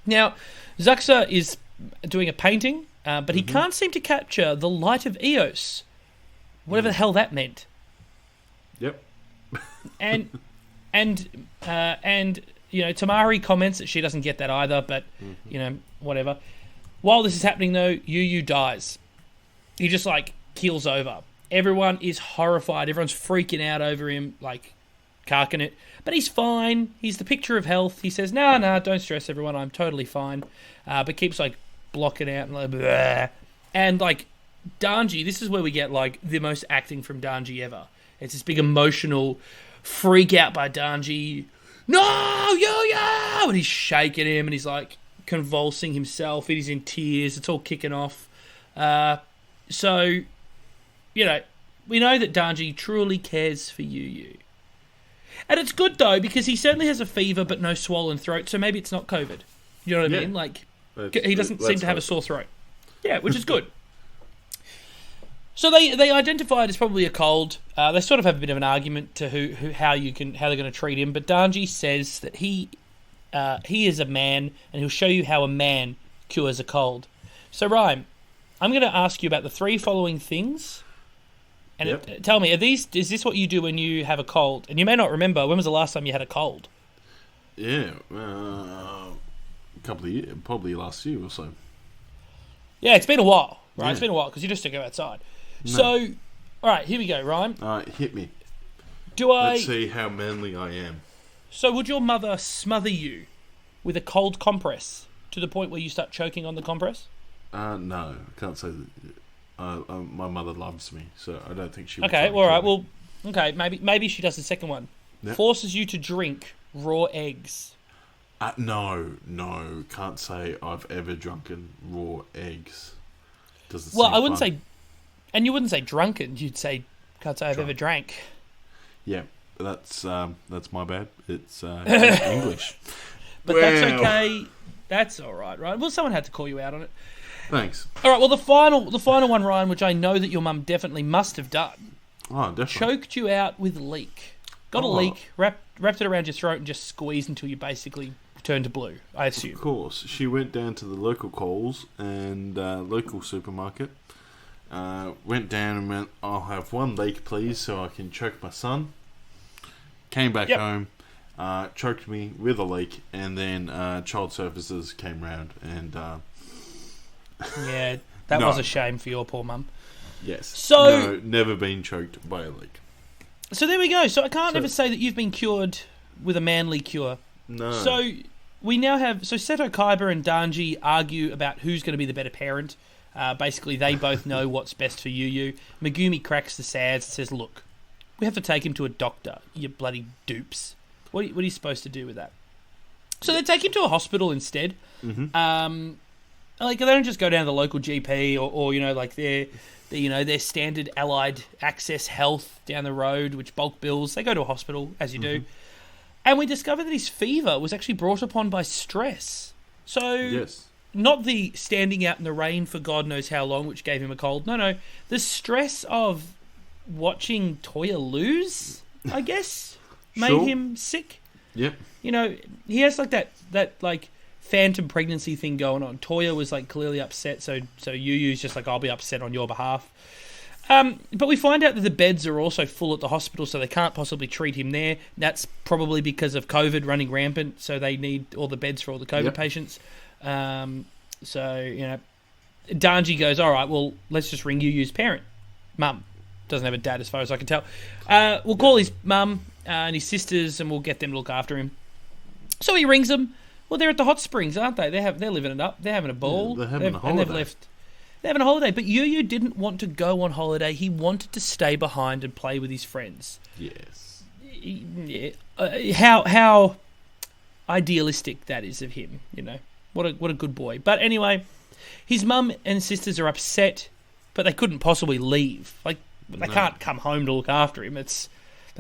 Now, Zuxa is doing a painting, but he can't seem to capture the light of Eos. Whatever the hell that meant. Yep. and Tamari comments that she doesn't get that either, but, whatever. While this is happening, though, Yuyu dies. He just, keels over. Everyone is horrified. Everyone's freaking out over him, carking it. But he's fine. He's the picture of health. He says, no, don't stress, everyone. I'm totally fine. But keeps, blocking out and bleh. And, Danji, this is where we get, the most acting from Danji ever. It's this big emotional freak out by Danji. No, yo! And he's shaking him, and he's, convulsing himself. He's in tears. It's all kicking off. So... we know that Danji truly cares for Yuyu. And it's good, though, because he certainly has a fever but no swollen throat, so maybe it's not COVID. You know what I mean? He doesn't seem to have a sore throat. Yeah, which is good. So they identify it as probably a cold. They sort of have a bit of an argument to how they're going to treat him, but Danji says that he is a man, and he'll show you how a man cures a cold. So, Ryan, I'm going to ask you about the 3 following things. And tell me, is this what you do when you have a cold? And you may not remember, when was the last time you had a cold? Yeah, a couple of years, probably last year or so. Yeah, it's been a while, right? Yeah. It's been a while because you just don't go outside. No. So, all right, here we go, Ryan. All right, hit me. Let's see how manly I am. So would your mother smother you with a cold compress to the point where you start choking on the compress? No, I can't say that. My mother loves me, so I don't think she would. Okay, try all right. and kill Well, okay, maybe she does the second one. Yep. Forces you to drink raw eggs. me. No, can't say I've ever drunken raw eggs. Doesn't Well, seem I wouldn't fun. say, and you wouldn't say drunken. You'd say, can't say I've Drunk. ever drank. Yeah, that's my bad. It's English. But that's okay. That's all right, right? Well, someone had to call you out on it. Thanks. All right. Well, the final one, Ryan, which I know that your mum definitely must have done, Oh, definitely. choked you out with leek. Got a leek, wrapped it around your throat, and just squeezed until you basically turned to blue. I assume. Of course, she went down to the local Coles and local supermarket. Went down and went, I'll have 1 leek, please, so I can choke my son. Came back home, choked me with a leek, and then child services came round and... Yeah, that No. was a shame for your poor mum. yes. So- No, never been choked by a leek. So there we go. So I can't ever say that you've been cured with a manly cure. No. So we now have... So Seto Kaiba and Danji argue about who's going to be the better parent. Basically, they both know what's best for Yu. Megumi cracks the sads and says, look, we have to take him to a doctor, you bloody dupes. What are you supposed to do with that? So they take him to a hospital instead. Mm-hmm. Like, they don't just go down to the local GP or you know, like their standard Allied Access Health down the road, which bulk bills. They go to a hospital, as you do. And we discover that his fever was actually brought upon by stress. So, Yes. not the standing out in the rain for God knows how long, which gave him a cold. No. The stress of watching Toya lose, I guess, made Sure. him sick. Yep. You know, he has like that like phantom pregnancy thing going on. Toya was like clearly upset, so Yu's just like, I'll be upset on your behalf. But we find out that the beds are also full at the hospital, so they can't possibly treat him there. That's probably because of COVID running rampant, so they need all the beds for all the COVID patients. So, you know, Danji goes, all right, well, let's just ring Yu's parent. Mum. Doesn't have a dad as far as I can tell. We'll call his mum and his sisters and we'll get them to look after him. So he rings them. Well, they're at the hot springs, aren't they? They're living it up. They're having a ball. Yeah, they're having a And they've holiday. left. They're having a holiday. But Yu didn't want to go on holiday. He wanted to stay behind and play with his friends. Yes. Yeah. How idealistic that is of him, you know. What a good boy. But anyway, his mum and sisters are upset, but they couldn't possibly leave. Like, they can't come home to look after him. That's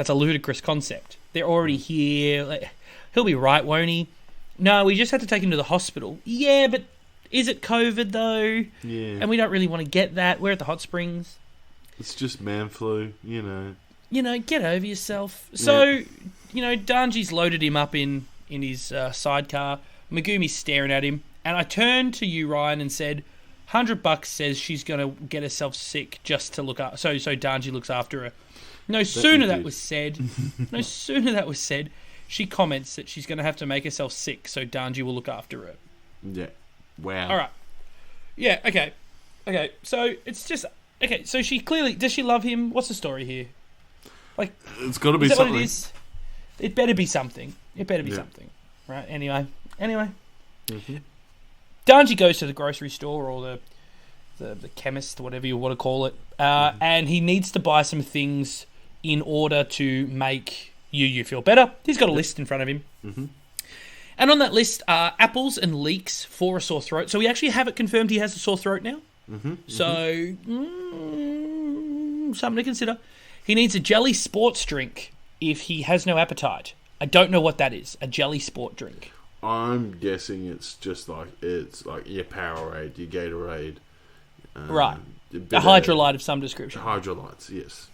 a ludicrous concept. They're already here. Like, he'll be right, won't he? No, we just had to take him to the hospital. Yeah, but is it COVID though? Yeah. And we don't really want to get that. We're at the hot springs. It's just man flu, you know. You know, get over yourself. So, you know, Danji's loaded him up in his sidecar. Megumi's staring at him. And I turned to you, Ryan, and said, $100 says she's going to get herself sick just to look up. So Danji looks after her. No sooner that was said, she comments that she's going to have to make herself sick so Danji will look after her. Yeah. Wow. All right. Yeah, okay. Okay, so it's just... Okay, so she clearly... Does she love him? What's the story here? Like, It's got to be is that something. what it is? It better be something. It better be Yeah. something. Right, anyway. Mm-hmm. Danji goes to the grocery store or the chemist, whatever you want to call it, and he needs to buy some things in order to make Yu feel better. He's got a list in front of him. Mm-hmm. And on that list are apples and leeks for a sore throat. So we actually have it confirmed he has a sore throat now. Mm-hmm. So, something to consider. He needs a jelly sports drink if he has no appetite. I don't know what that is. A jelly sport drink. I'm guessing it's like your Powerade, your Gatorade. Right. A A hydrolyte of some description. Hydrolytes, yes.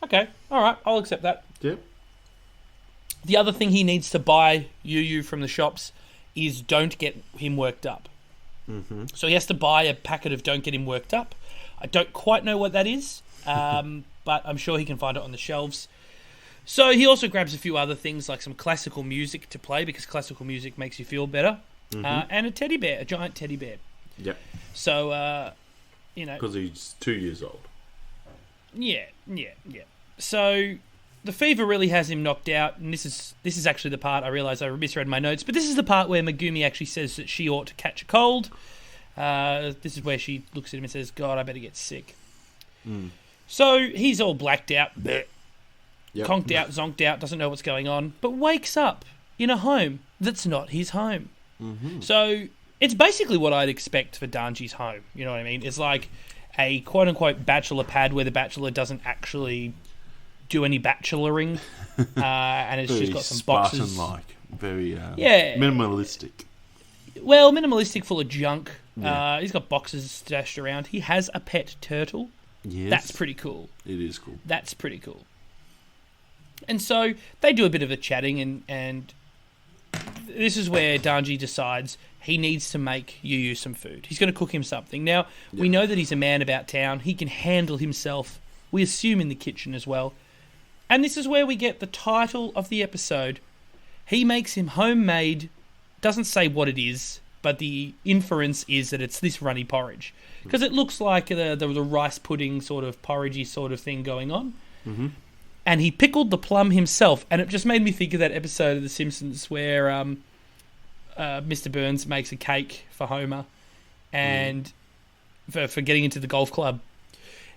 Okay, all right, I'll accept that. Yep. The other thing he needs to buy Yu from the shops is don't get him worked up. Mm-hmm. So he has to buy a packet of Don't Get Him Worked Up. I don't quite know what that is, but I'm sure he can find it on the shelves. So he also grabs a few other things like some classical music to play because classical music makes you feel better, and a teddy bear, a giant teddy bear. Yeah. So, because he's 2 years old. Yeah. So the fever really has him knocked out, and this is actually the part I realised I misread my notes, but this is the part where Megumi actually says that she ought to catch a cold. This is where she looks at him and says, God, I better get sick. So he's all blacked out, conked out, zonked out, doesn't know what's going on, but wakes up in a home that's not his home. So it's basically what I'd expect for Danji's home, you know what I mean? It's like a quote-unquote bachelor pad where the bachelor doesn't actually do any bacheloring, and it's Very just got some boxes. Spartan-like, very Yeah. minimalistic. Well, minimalistic, full of junk. Yeah. He's got boxes stashed around. He has a pet turtle. Yes. That's pretty cool. It is cool. That's pretty cool. And so they do a bit of a chatting, and this is where Danji decides he needs to make Yu some food. He's going to cook him something. Now, we know that he's a man about town. He can handle himself, we assume, in the kitchen as well. And this is where we get the title of the episode. He makes him homemade, doesn't say what it is, but the inference is that it's this runny porridge. Because it looks like the rice pudding sort of porridgey sort of thing going on. And he pickled the plum himself, and it just made me think of that episode of The Simpsons where Mr. Burns makes a cake for Homer and for getting into the golf club,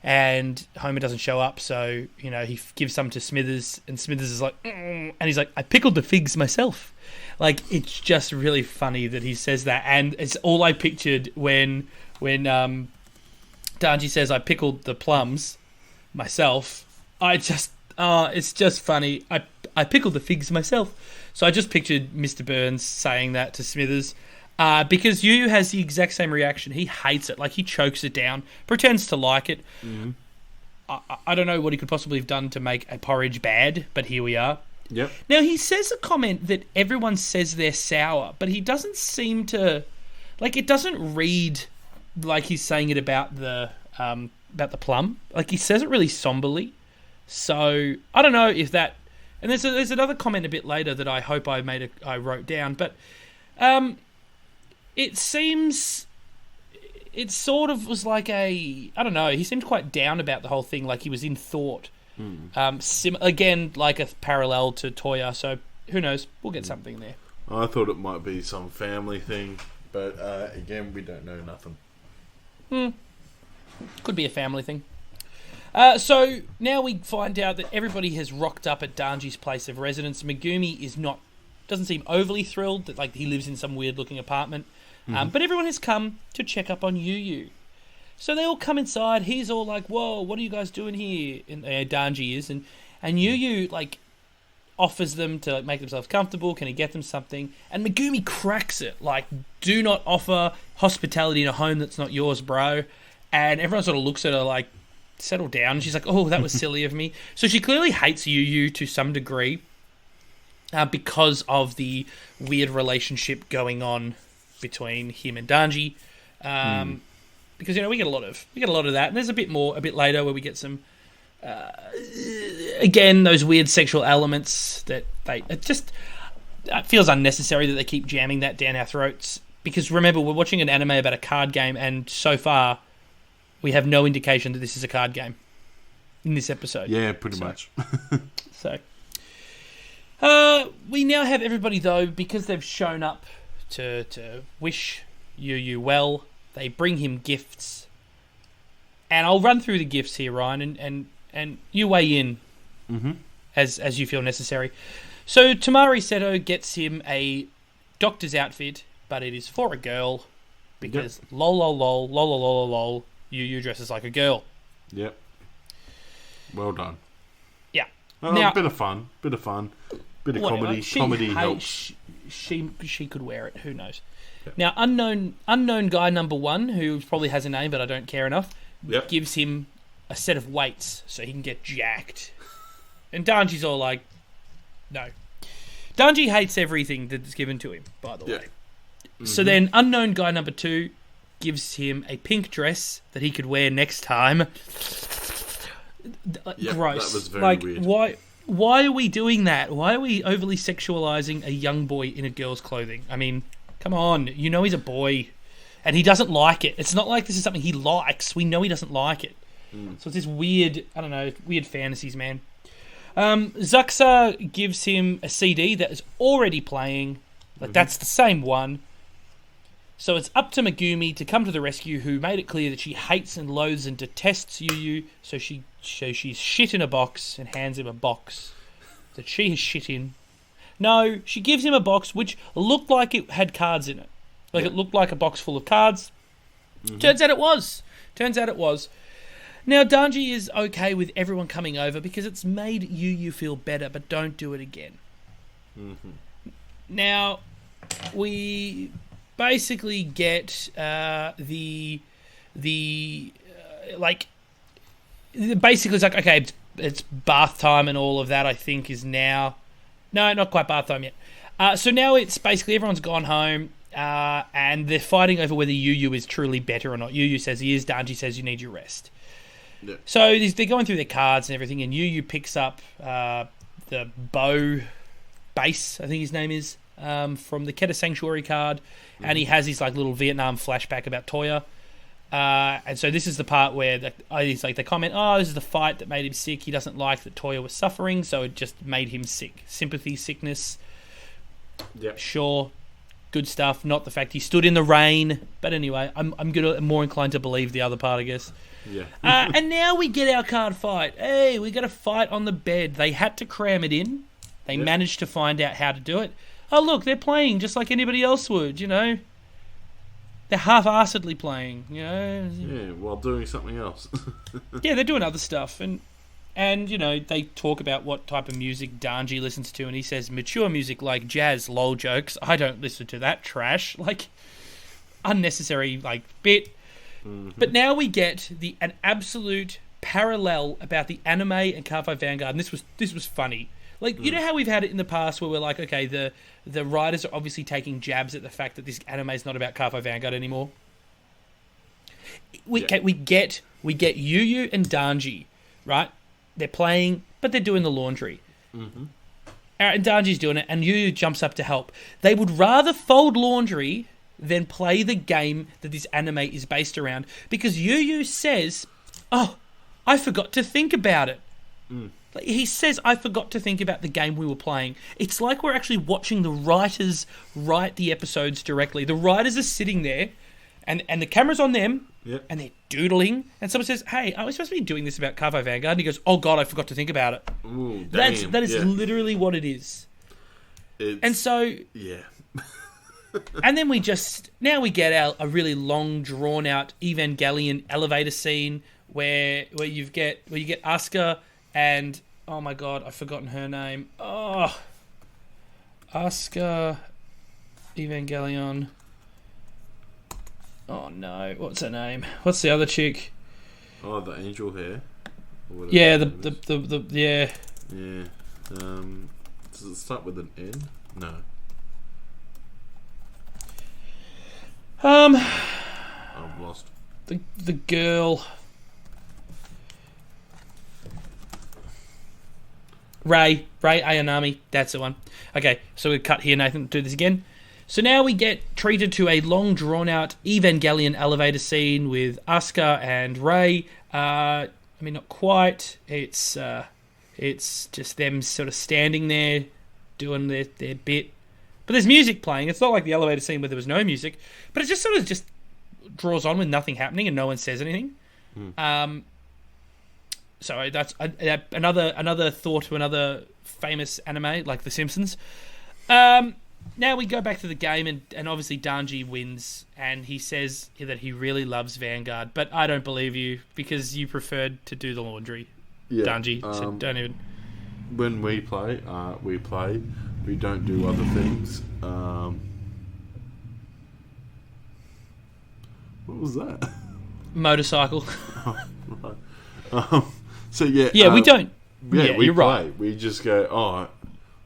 and Homer doesn't show up, so he gives some to Smithers, and Smithers is like, and he's like, I pickled the figs myself. Like, it's just really funny that he says that, and it's all I pictured when Danji says I pickled the plums myself. It's just funny. I pickled the figs myself. So I just pictured Mr. Burns saying that to Smithers, because Yu has the exact same reaction. He hates it. Like, he chokes it down, pretends to like it. I don't know what he could possibly have done to make a porridge bad, but here we are. Yep. Now, he says a comment that everyone says they're sour, but he doesn't seem to... Like, it doesn't read like he's saying it about the plum. Like, he says it really somberly. So, I don't know if that... And there's another comment a bit later that I hope I wrote down, but it seems... It sort of was like I don't know, he seemed quite down about the whole thing, like he was in thought. Again, like a parallel to Toya, so who knows? We'll get something there. I thought it might be some family thing, but again, we don't know nothing. Could be a family thing. So now we find out that everybody has rocked up at Danji's place of residence. Megumi doesn't seem overly thrilled that he lives in some weird looking apartment, but everyone has come to check up on Yu. So they all come inside. He's all like, "Whoa, what are you guys doing here?" And Danji is, and Yu offers them to make themselves comfortable. Can he get them something? And Megumi cracks it, like, "Do not offer hospitality in a home that's not yours, bro." And everyone sort of looks at her like, "Settle down." And she's like, "Oh, that was silly of me." So she clearly hates Yu to some degree because of the weird relationship going on between him and Danji. Because we get a lot of that, and there's a bit later where we get some again those weird sexual elements that it feels unnecessary that they keep jamming that down our throats. Because remember, we're watching an anime about a card game, and so far we have no indication that this is a card game in this episode. Yeah, pretty much. So we now have everybody, though, because they've shown up to wish Yu well. They bring him gifts, and I'll run through the gifts here, Ryan, and you weigh in as you feel necessary. So Tamari Seto gets him a doctor's outfit, but it is for a girl because lol, Yu dresses like a girl. Yep. Well done. Yeah. Now, bit of fun, bit of comedy. Comedy helps. She could wear it. Who knows? Yep. Now, unknown guy number 1, who probably has a name but I don't care enough, gives him a set of weights so he can get jacked. And Danji's all like, no. Danji hates everything that's given to him, by the way. So then unknown guy number 2 gives him a pink dress that he could wear next time. Yep, Gross. that was very weird. Why are we doing that? Why are we overly sexualizing a young boy in a girl's clothing? I mean, come on. You know he's a boy. And he doesn't like it. It's not like this is something he likes. We know he doesn't like it. So it's this weird, I don't know, weird fantasies, man. Zuxa gives him a CD that is already playing. Like, that's the same one. So it's up to Megumi to come to the rescue, who made it clear that she hates and loathes and detests Yu. So she's shit in a box and hands him a box that she has shit in. No, she gives him a box which looked like it had cards in it. Like, it looked like a box full of cards. Turns out it was. Now, Danji is okay with everyone coming over because it's made Yu feel better, but don't do it again. Now, we basically get basically it's like, okay, it's bath time and all of that, I think, is now. No, not quite bath time yet. So now it's basically everyone's gone home. And they're fighting over whether Yu is truly better or not. Yu says he is. Danji says you need your rest. Yeah. So they're going through their cards and everything, and Yu picks up the bow base, I think his name is, from the Keta Sanctuary card, and he has his like little Vietnam flashback about Toya. And so this is the part where they comment, oh, this is the fight that made him sick. He doesn't like that Toya was suffering, so it just made him sick. Sympathy, sickness. Yeah. Sure. Good stuff. Not the fact he stood in the rain. But anyway, I'm more inclined to believe the other part, I guess. Yeah. And now we get our card fight. Hey, we got a fight on the bed. They had to cram it in. They managed to find out how to do it. Oh, look, they're playing just like anybody else would, you know. They're half-assedly playing, you know. Yeah, while doing something else. Yeah, they're doing other stuff. And, you know, they talk about what type of music Danji listens to, and he says, mature music like jazz, lol jokes. I don't listen to that trash. Like, unnecessary, like, bit. But now we get an absolute parallel about the anime and Cardfight Vanguard, and this was funny. Like, you know how we've had it in the past where we're like, okay, the writers are obviously taking jabs at the fact that this anime is not about Cardfight Vanguard anymore. We get Yu and Danji, right? They're playing, but they're doing the laundry. And Danji's doing it, and Yu jumps up to help. They would rather fold laundry than play the game that this anime is based around, because Yu says, oh, I forgot to think about it. Like, he says, I forgot to think about the game we were playing. It's like we're actually watching the writers write the episodes directly. The writers are sitting there, and the camera's on them, and they're doodling, and someone says, hey, are we supposed to be doing this about Cardfight Vanguard? And he goes, oh god, I forgot to think about it. Ooh, that is literally what it is. And so... Yeah. And then we get a really long, drawn-out Evangelion elevator scene where you get Asuka and... Oh my god, I've forgotten her name. Oh. Asuka Evangelion... Oh no, what's her name? What's the other chick? Oh, the angel hair. Yeah, the yeah. Yeah. Does it start with an N? No. I've lost. The girl. Ray Ayanami, that's the one. Okay, so we cut here, Nathan, do this again. So now we get treated to a long, drawn-out Evangelion elevator scene with Asuka and Rei. I mean, not quite. It's just them sort of standing there, doing their bit. But there's music playing. It's not like the elevator scene where there was no music. But it just sort of just draws on with nothing happening and no one says anything. So that's another thought to another famous anime, like The Simpsons. Now we go back to the game, and obviously Danji wins, and he says that he really loves Vanguard, but I don't believe you, because you preferred to do the laundry. Yeah, Danji, so don't even... When we play, we don't do other things. What was that? Motorcycle. Right. So yeah... Yeah, we don't... Yeah, we you're play. Right. We just go,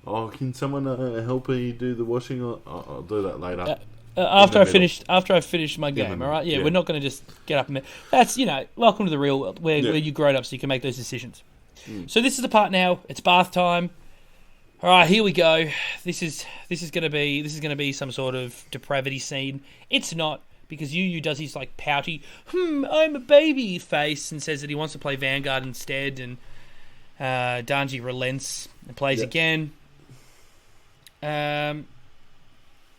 oh, can someone help me do the washing? I'll do that later. after the I finished my game, middle. all right? Yeah, Yeah. we're not going to just get up and... That's, welcome to the real world, where you grown up so you can make those decisions. So this is the part now. It's bath time. All right, here we go. This is going to be some sort of depravity scene. It's not, because Yu does his like pouty, I'm a baby face, and says that he wants to play Vanguard instead, and Danji relents and plays again.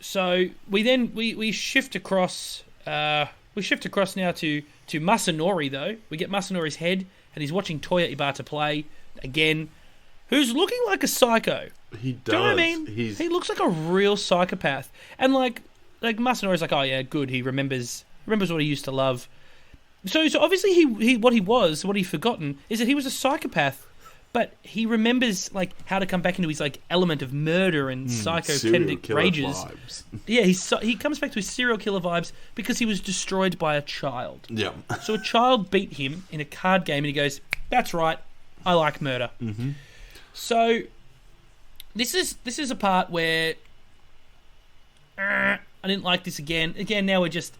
So we shift across. We shift across now to Masanori though. We get Masanori's head, and he's watching Toya Ibata play again, who's looking like a psycho. He does. Do you know what I mean? He looks like a real psychopath, and like Masanori's like, oh yeah, good. He remembers what he used to love. So obviously what he'd forgotten is that he was a psychopath. But he remembers like how to come back into his like element of murder and psychopathic rages. Vibes. Yeah, he comes back to his serial killer vibes because he was destroyed by a child. Yeah. So a child beat him in a card game, and he goes, "That's right, I like murder." Mm-hmm. So this is a part where I didn't like this again. Again, now we're just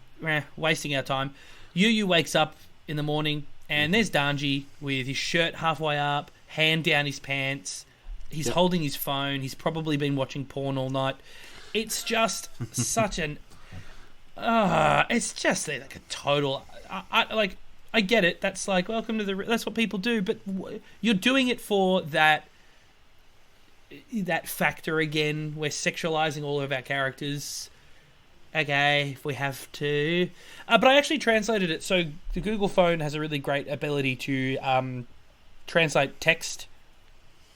wasting our time. Yu wakes up in the morning, and there's Danji with his shirt halfway up, hand down his pants. He's holding his phone. He's probably been watching porn all night. It's just such an... it's just like a total... I get it. That's like, welcome to the... That's what people do. But you're doing it for that factor again. We're sexualizing all of our characters. Okay, if we have to. But I actually translated it. So the Google phone has a really great ability to translate text.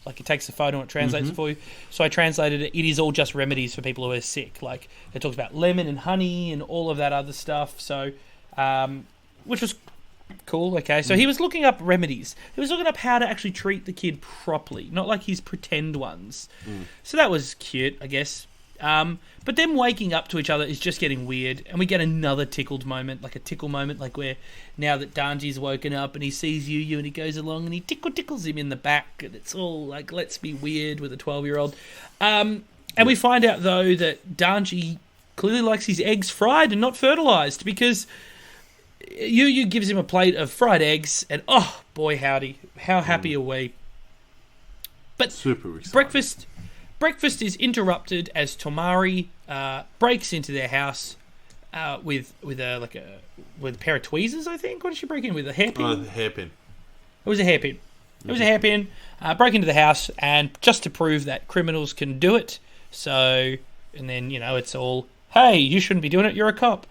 Like it takes the photo and it translates it for you. So I translated it. It is all just remedies for people who are sick. Like it talks about lemon and honey and all of that other stuff. So, which was cool. Okay, so he was looking up remedies. He was looking up how to actually treat the kid properly, not like his pretend ones. So that was cute, I guess. But them waking up to each other is just getting weird, and we get another tickled moment, like a tickle moment, like where now that Danji's woken up and he sees Yu and he goes along and he tickles him in the back, and it's all like, let's be weird with a 12-year-old. And we find out though that Danji clearly likes his eggs fried and not fertilized, because Yu gives him a plate of fried eggs, and oh boy howdy, how happy are we? But super exciting. Breakfast is interrupted as Tomari breaks into their house with a pair of tweezers, I think. What did she break in with? A hairpin? Hairpin. It was a hairpin. It was a hairpin. Break into the house, and just to prove that criminals can do it. So, and then, it's all, hey, you shouldn't be doing it, you're a cop.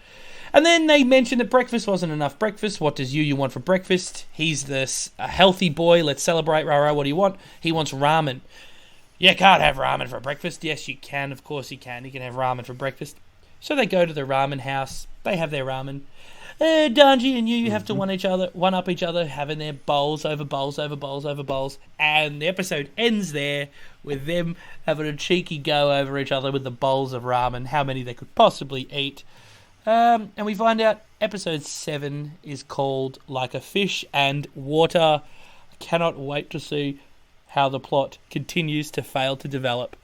And then they mentioned that breakfast wasn't enough breakfast. What does Yu want for breakfast? He's a healthy boy. Let's celebrate. Rara, what do you want? He wants ramen. You can't have ramen for breakfast. Yes, you can. Of course you can. You can have ramen for breakfast. So they go to the ramen house. They have their ramen. Danji and Yu have to one up each other, having their bowls over bowls over bowls over bowls. And the episode ends there with them having a cheeky go over each other with the bowls of ramen, how many they could possibly eat. And we find out episode 7 is called Like a Fish and Water. I cannot wait to see how the plot continues to fail to develop.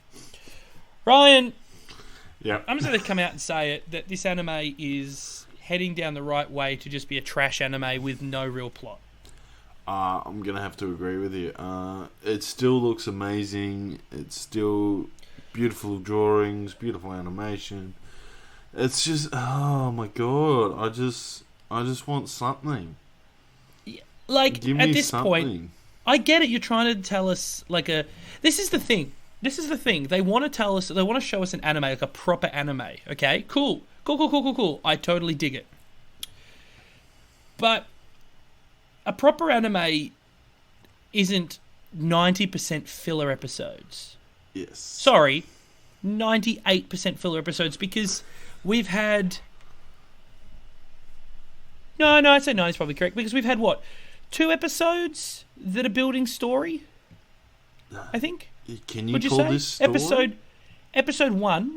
Ryan, I'm just going to come out and say it, that this anime is heading down the right way to just be a trash anime with no real plot. I'm going to have to agree with you. It still looks amazing. It's still beautiful drawings, beautiful animation. It's just, oh my god, I just want something. Like, give me at this something. point, I get it, you're trying to tell us, like this is the thing. They want to tell us, they want to show us an anime, like a proper anime, okay? Cool. I totally dig it. But a proper anime isn't 90% filler episodes. Yes. Sorry, 98% filler episodes, because we've had... No, I'd say 90 is probably correct, because we've had, 2 episodes that are building story, I think. Can you Would you call say? this story? Episode 1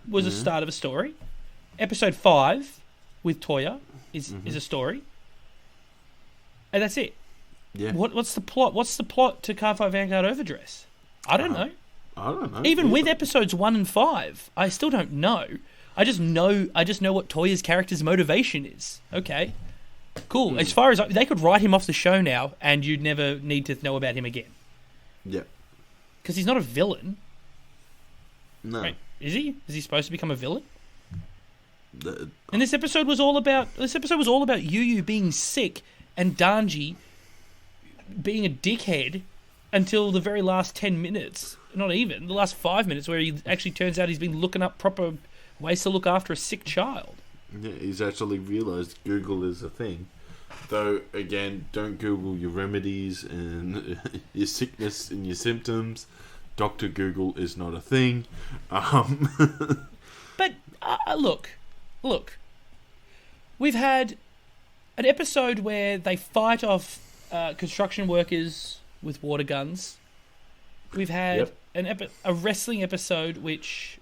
was a start of a story. Episode 5 with Toya is a story. And that's it. Yeah. What's the plot? What's the plot to Carfight Vanguard Overdress? I don't know. I don't know. Even with episodes 1 and 5, I still don't know. I just know what Toya's character's motivation is. Okay, cool. As far as they could write him off the show now, and you'd never need to know about him again. Yeah. Because he's not a villain. No. Right? Is he? Is he supposed to become a villain? The- And this episode was all about Yu being sick and Danji being a dickhead until the very last 10 minutes. Not even the last 5 minutes, where he actually turns out he's been looking up proper ways to look after a sick child. Yeah, he's actually realised Google is a thing. Though, again, don't Google your remedies and your sickness and your symptoms. Dr. Google is not a thing. But look, we've had an episode where they fight off construction workers with water guns. We've had a wrestling episode which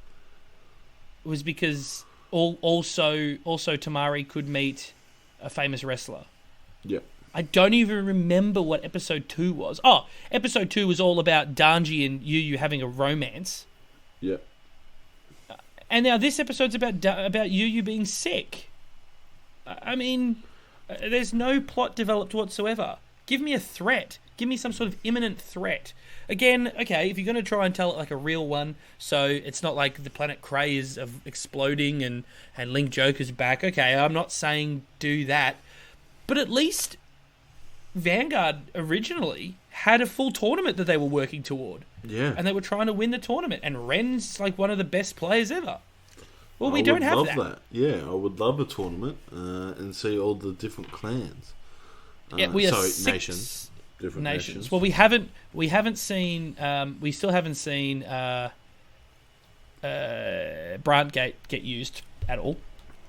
was because also Tamari could meet a famous wrestler. Yep. I don't even remember what episode 2 was. Oh, episode 2 was all about Danji and Yu having a romance. Yep. And now this episode's about Yu being sick. I mean, there's no plot developed whatsoever. Give me a threat. Give me some sort of imminent threat. Again, okay, if you're going to try and tell it like a real one, so it's not like the planet Krei is exploding and Link Joker's back, okay, I'm not saying do that. But at least Vanguard originally had a full tournament that they were working toward. Yeah. And they were trying to win the tournament. And Ren's like one of the best players ever. Well, we don't have that. Yeah, I would love a tournament and see all the different clans. Yeah, we are nations. Different nations. Well, we haven't seen. We still haven't seen Brandgate get used at all.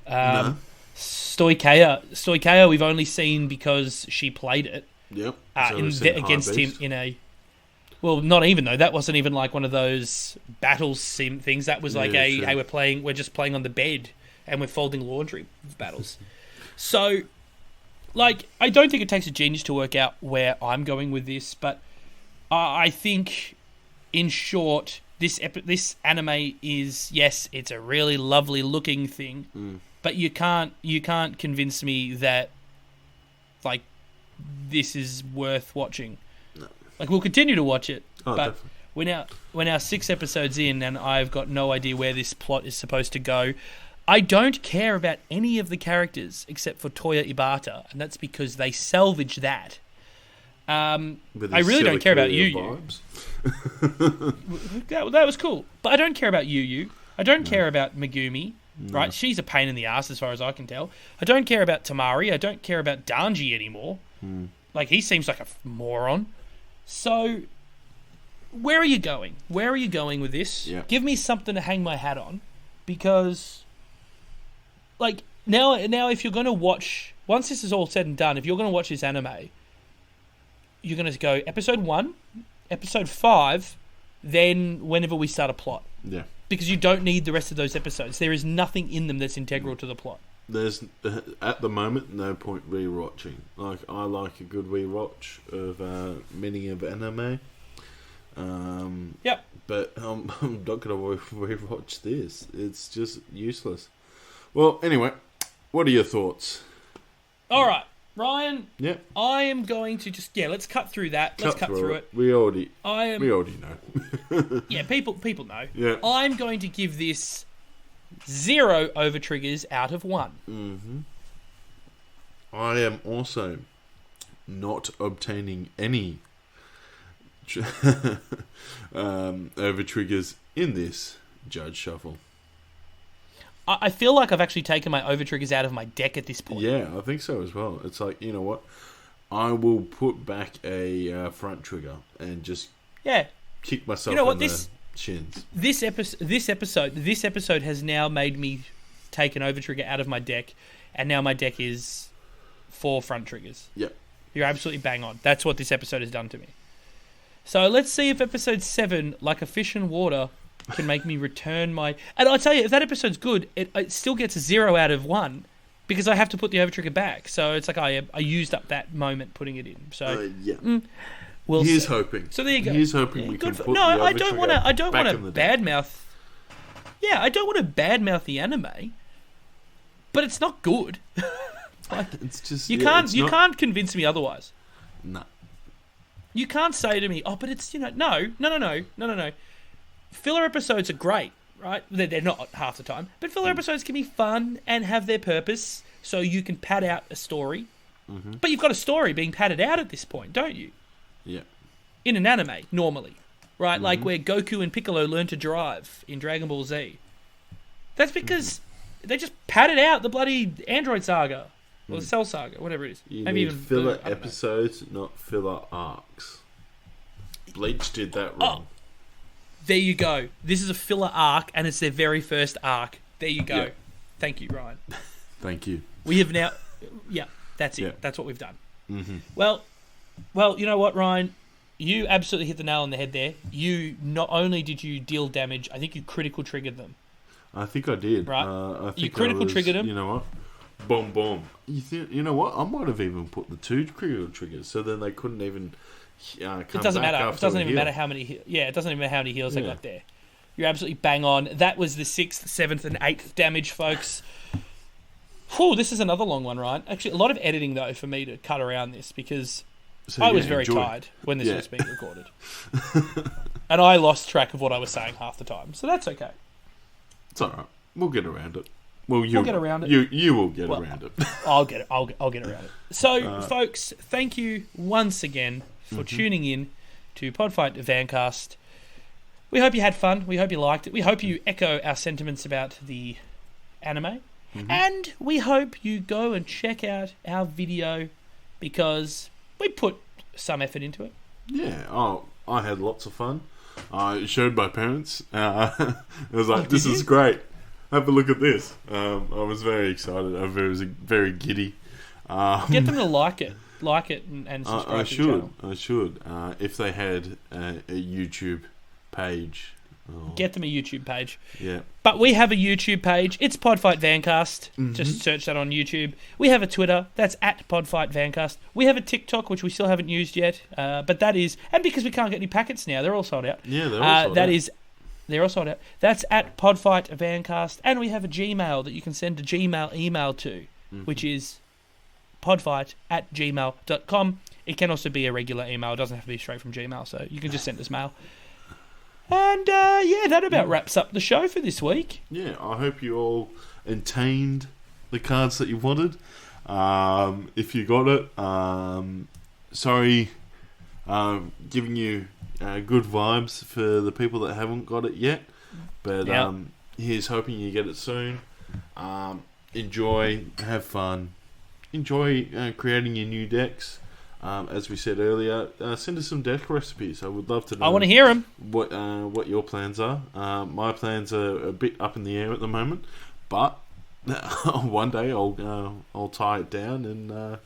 No. Stoikea, we've only seen because she played it. Yep. Against him in a. Well, not even though. That wasn't even like one of those battle sim things. That was like sure. hey, we're just playing on the bed and we're folding laundry battles. So, like, I don't think it takes a genius to work out where I'm going with this, but I think, in short, this anime is, yes, it's a really lovely looking thing, but you can't convince me that, like, this is worth watching. No. Like, we'll continue to watch it, but definitely. we're now 6 episodes in, and I've got no idea where this plot is supposed to go. I don't care about any of the characters except for Toya Ibata, and that's because they salvage that. I really don't care about Yu. That was cool, but I don't care about Yu. I don't care about Megumi. Right, she's a pain in the ass as far as I can tell. I don't care about Tamari. I don't care about Danji anymore. Like, he seems like a moron. So, where are you going? Where are you going with this? Yeah. Give me something to hang my hat on, because, like, now if you're going to watch, once this is all said and done, if you're going to watch this anime, you're going to go episode 1, episode 5, then whenever we start a plot. Yeah. Because you don't need the rest of those episodes. There is nothing in them that's integral to the plot. There's, at the moment, no point rewatching. Like, I like a good rewatch of many of anime. Yep. But I'm not going to rewatch this. It's just useless. Well, anyway, what are your thoughts? All right, Ryan. Yeah. I am going to just let's cut through that. Let's cut through it. We already know. Yeah, people know. Yeah. I'm going to give this 0 over triggers out of 1. Mm-hmm. I am also not obtaining any over triggers in this Judge Shuffle. I feel like I've actually taken my over triggers out of my deck at this point. Yeah, I think so as well. It's like, you know what? I will put back a front trigger and just kick myself in the shins. This episode has now made me take an over trigger out of my deck, and now my deck is 4 front triggers. Yep. You're absolutely bang on. That's what this episode has done to me. So let's see if episode 7, like a fish in water, can make me return my... And I'll tell you, if that episode's good, it still gets a 0 out of 1, because I have to put the over trigger back. So it's like I used up that moment putting it in. So we'll Here's see. hoping. So there you go. Here's hoping we can put the over I don't want to trigger back in the deck. badmouth. I don't want to badmouth the anime, but it's not good. It's just You can't convince me otherwise. No. You can't say to me, oh, but it's, no. Filler episodes are great, right? They're not half the time, but filler episodes can be fun and have their purpose, so you can pad out a story. Mm-hmm. But you've got a story being padded out at this point, don't you? Yeah. In an anime, normally, right? Like where Goku and Piccolo learn to drive in Dragon Ball Z. That's because they just padded out the bloody Android Saga. Or the Cell Saga, whatever it is. You Maybe need even filler I don't know. episodes, not filler arcs. Bleach did that wrong. There you go. This is a filler arc, and it's their very first arc. There you go. Yeah. Thank you, Ryan. Thank you. We have now... Yeah, that's it. Yeah. That's what we've done. Mm-hmm. Well, you know what, Ryan? You absolutely hit the nail on the head there. You, not only did you deal damage, I think you critical triggered them. I think I did. Right. I think You critical triggered him. You know what? Boom, boom. You know what? I might have even put the 2 critical triggers, so then they couldn't even come It doesn't back matter. It after doesn't a even heal. matter how many... Yeah, it doesn't even matter how many heals they Yeah. got there. You're absolutely bang on. That was the 6th, 7th, and 8th damage, folks. Whew, this is another long one, Ryan. Actually, a lot of editing, though, for me to cut around this, because So, I was yeah, very enjoy. tired when this Yeah. was being recorded. And I lost track of what I was saying half the time. So that's okay. It's alright. We'll get around it. Well, We'll get around it. You will get Well, around it. I'll get it. I'll get around it. So, folks, thank you once again for tuning in to Podfight Vancast. We hope you had fun. We hope you liked it. We hope you echo our sentiments about the anime. And we hope you go and check out our video, because we put some effort into it. Yeah. Oh, I had lots of fun. I showed my parents. It was like, this did is you? great. Have a look at this. I was very excited. I was very giddy. Get them to like it and subscribe I to the channel. should. I should. If they had a YouTube page. Oh, Get them a YouTube page. yeah. But we have a YouTube page. It's Podfight Vancast. Just search that on YouTube. We have a Twitter. That's at Podfight Vancast. We have a TikTok, which we still haven't used yet. But that is... And because we can't get any packets now, they're all sold out. Yeah, they're all sold out. They're all sold out. That's at Podfight Vancast. And we have a Gmail that you can send a Gmail email to, which is podfight@gmail.com. It can also be a regular email. It doesn't have to be straight from Gmail, so you can just send us mail. And, that about wraps up the show for this week. Yeah, I hope you all obtained the cards that you wanted. If you got it, sorry, giving you good vibes for the people that haven't got it yet. But Yep. here's hoping you get it soon. Enjoy, have fun, enjoy creating your new decks. As we said earlier, send us some deck recipes. I would love to know. I want to hear them. What your plans are. My plans are a bit up in the air at the moment, but one day I'll tie it down and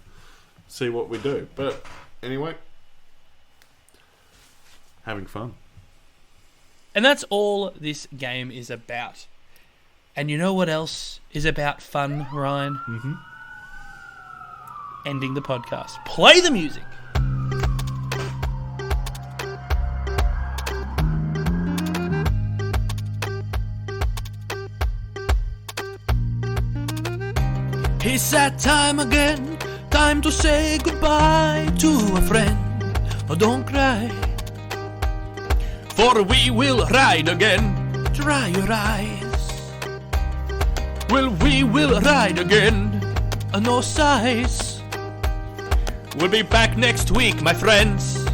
see what we do. But anyway, having fun. And that's all this game is about. And you know what else is about fun, Ryan? Mm-hmm. Ending the podcast. Play the music. It's that time again. Time to say goodbye to a friend. Oh, don't cry, for we will ride again. Dry your eyes. Well, we will ride again. No sighs. We'll be back next week, my friends.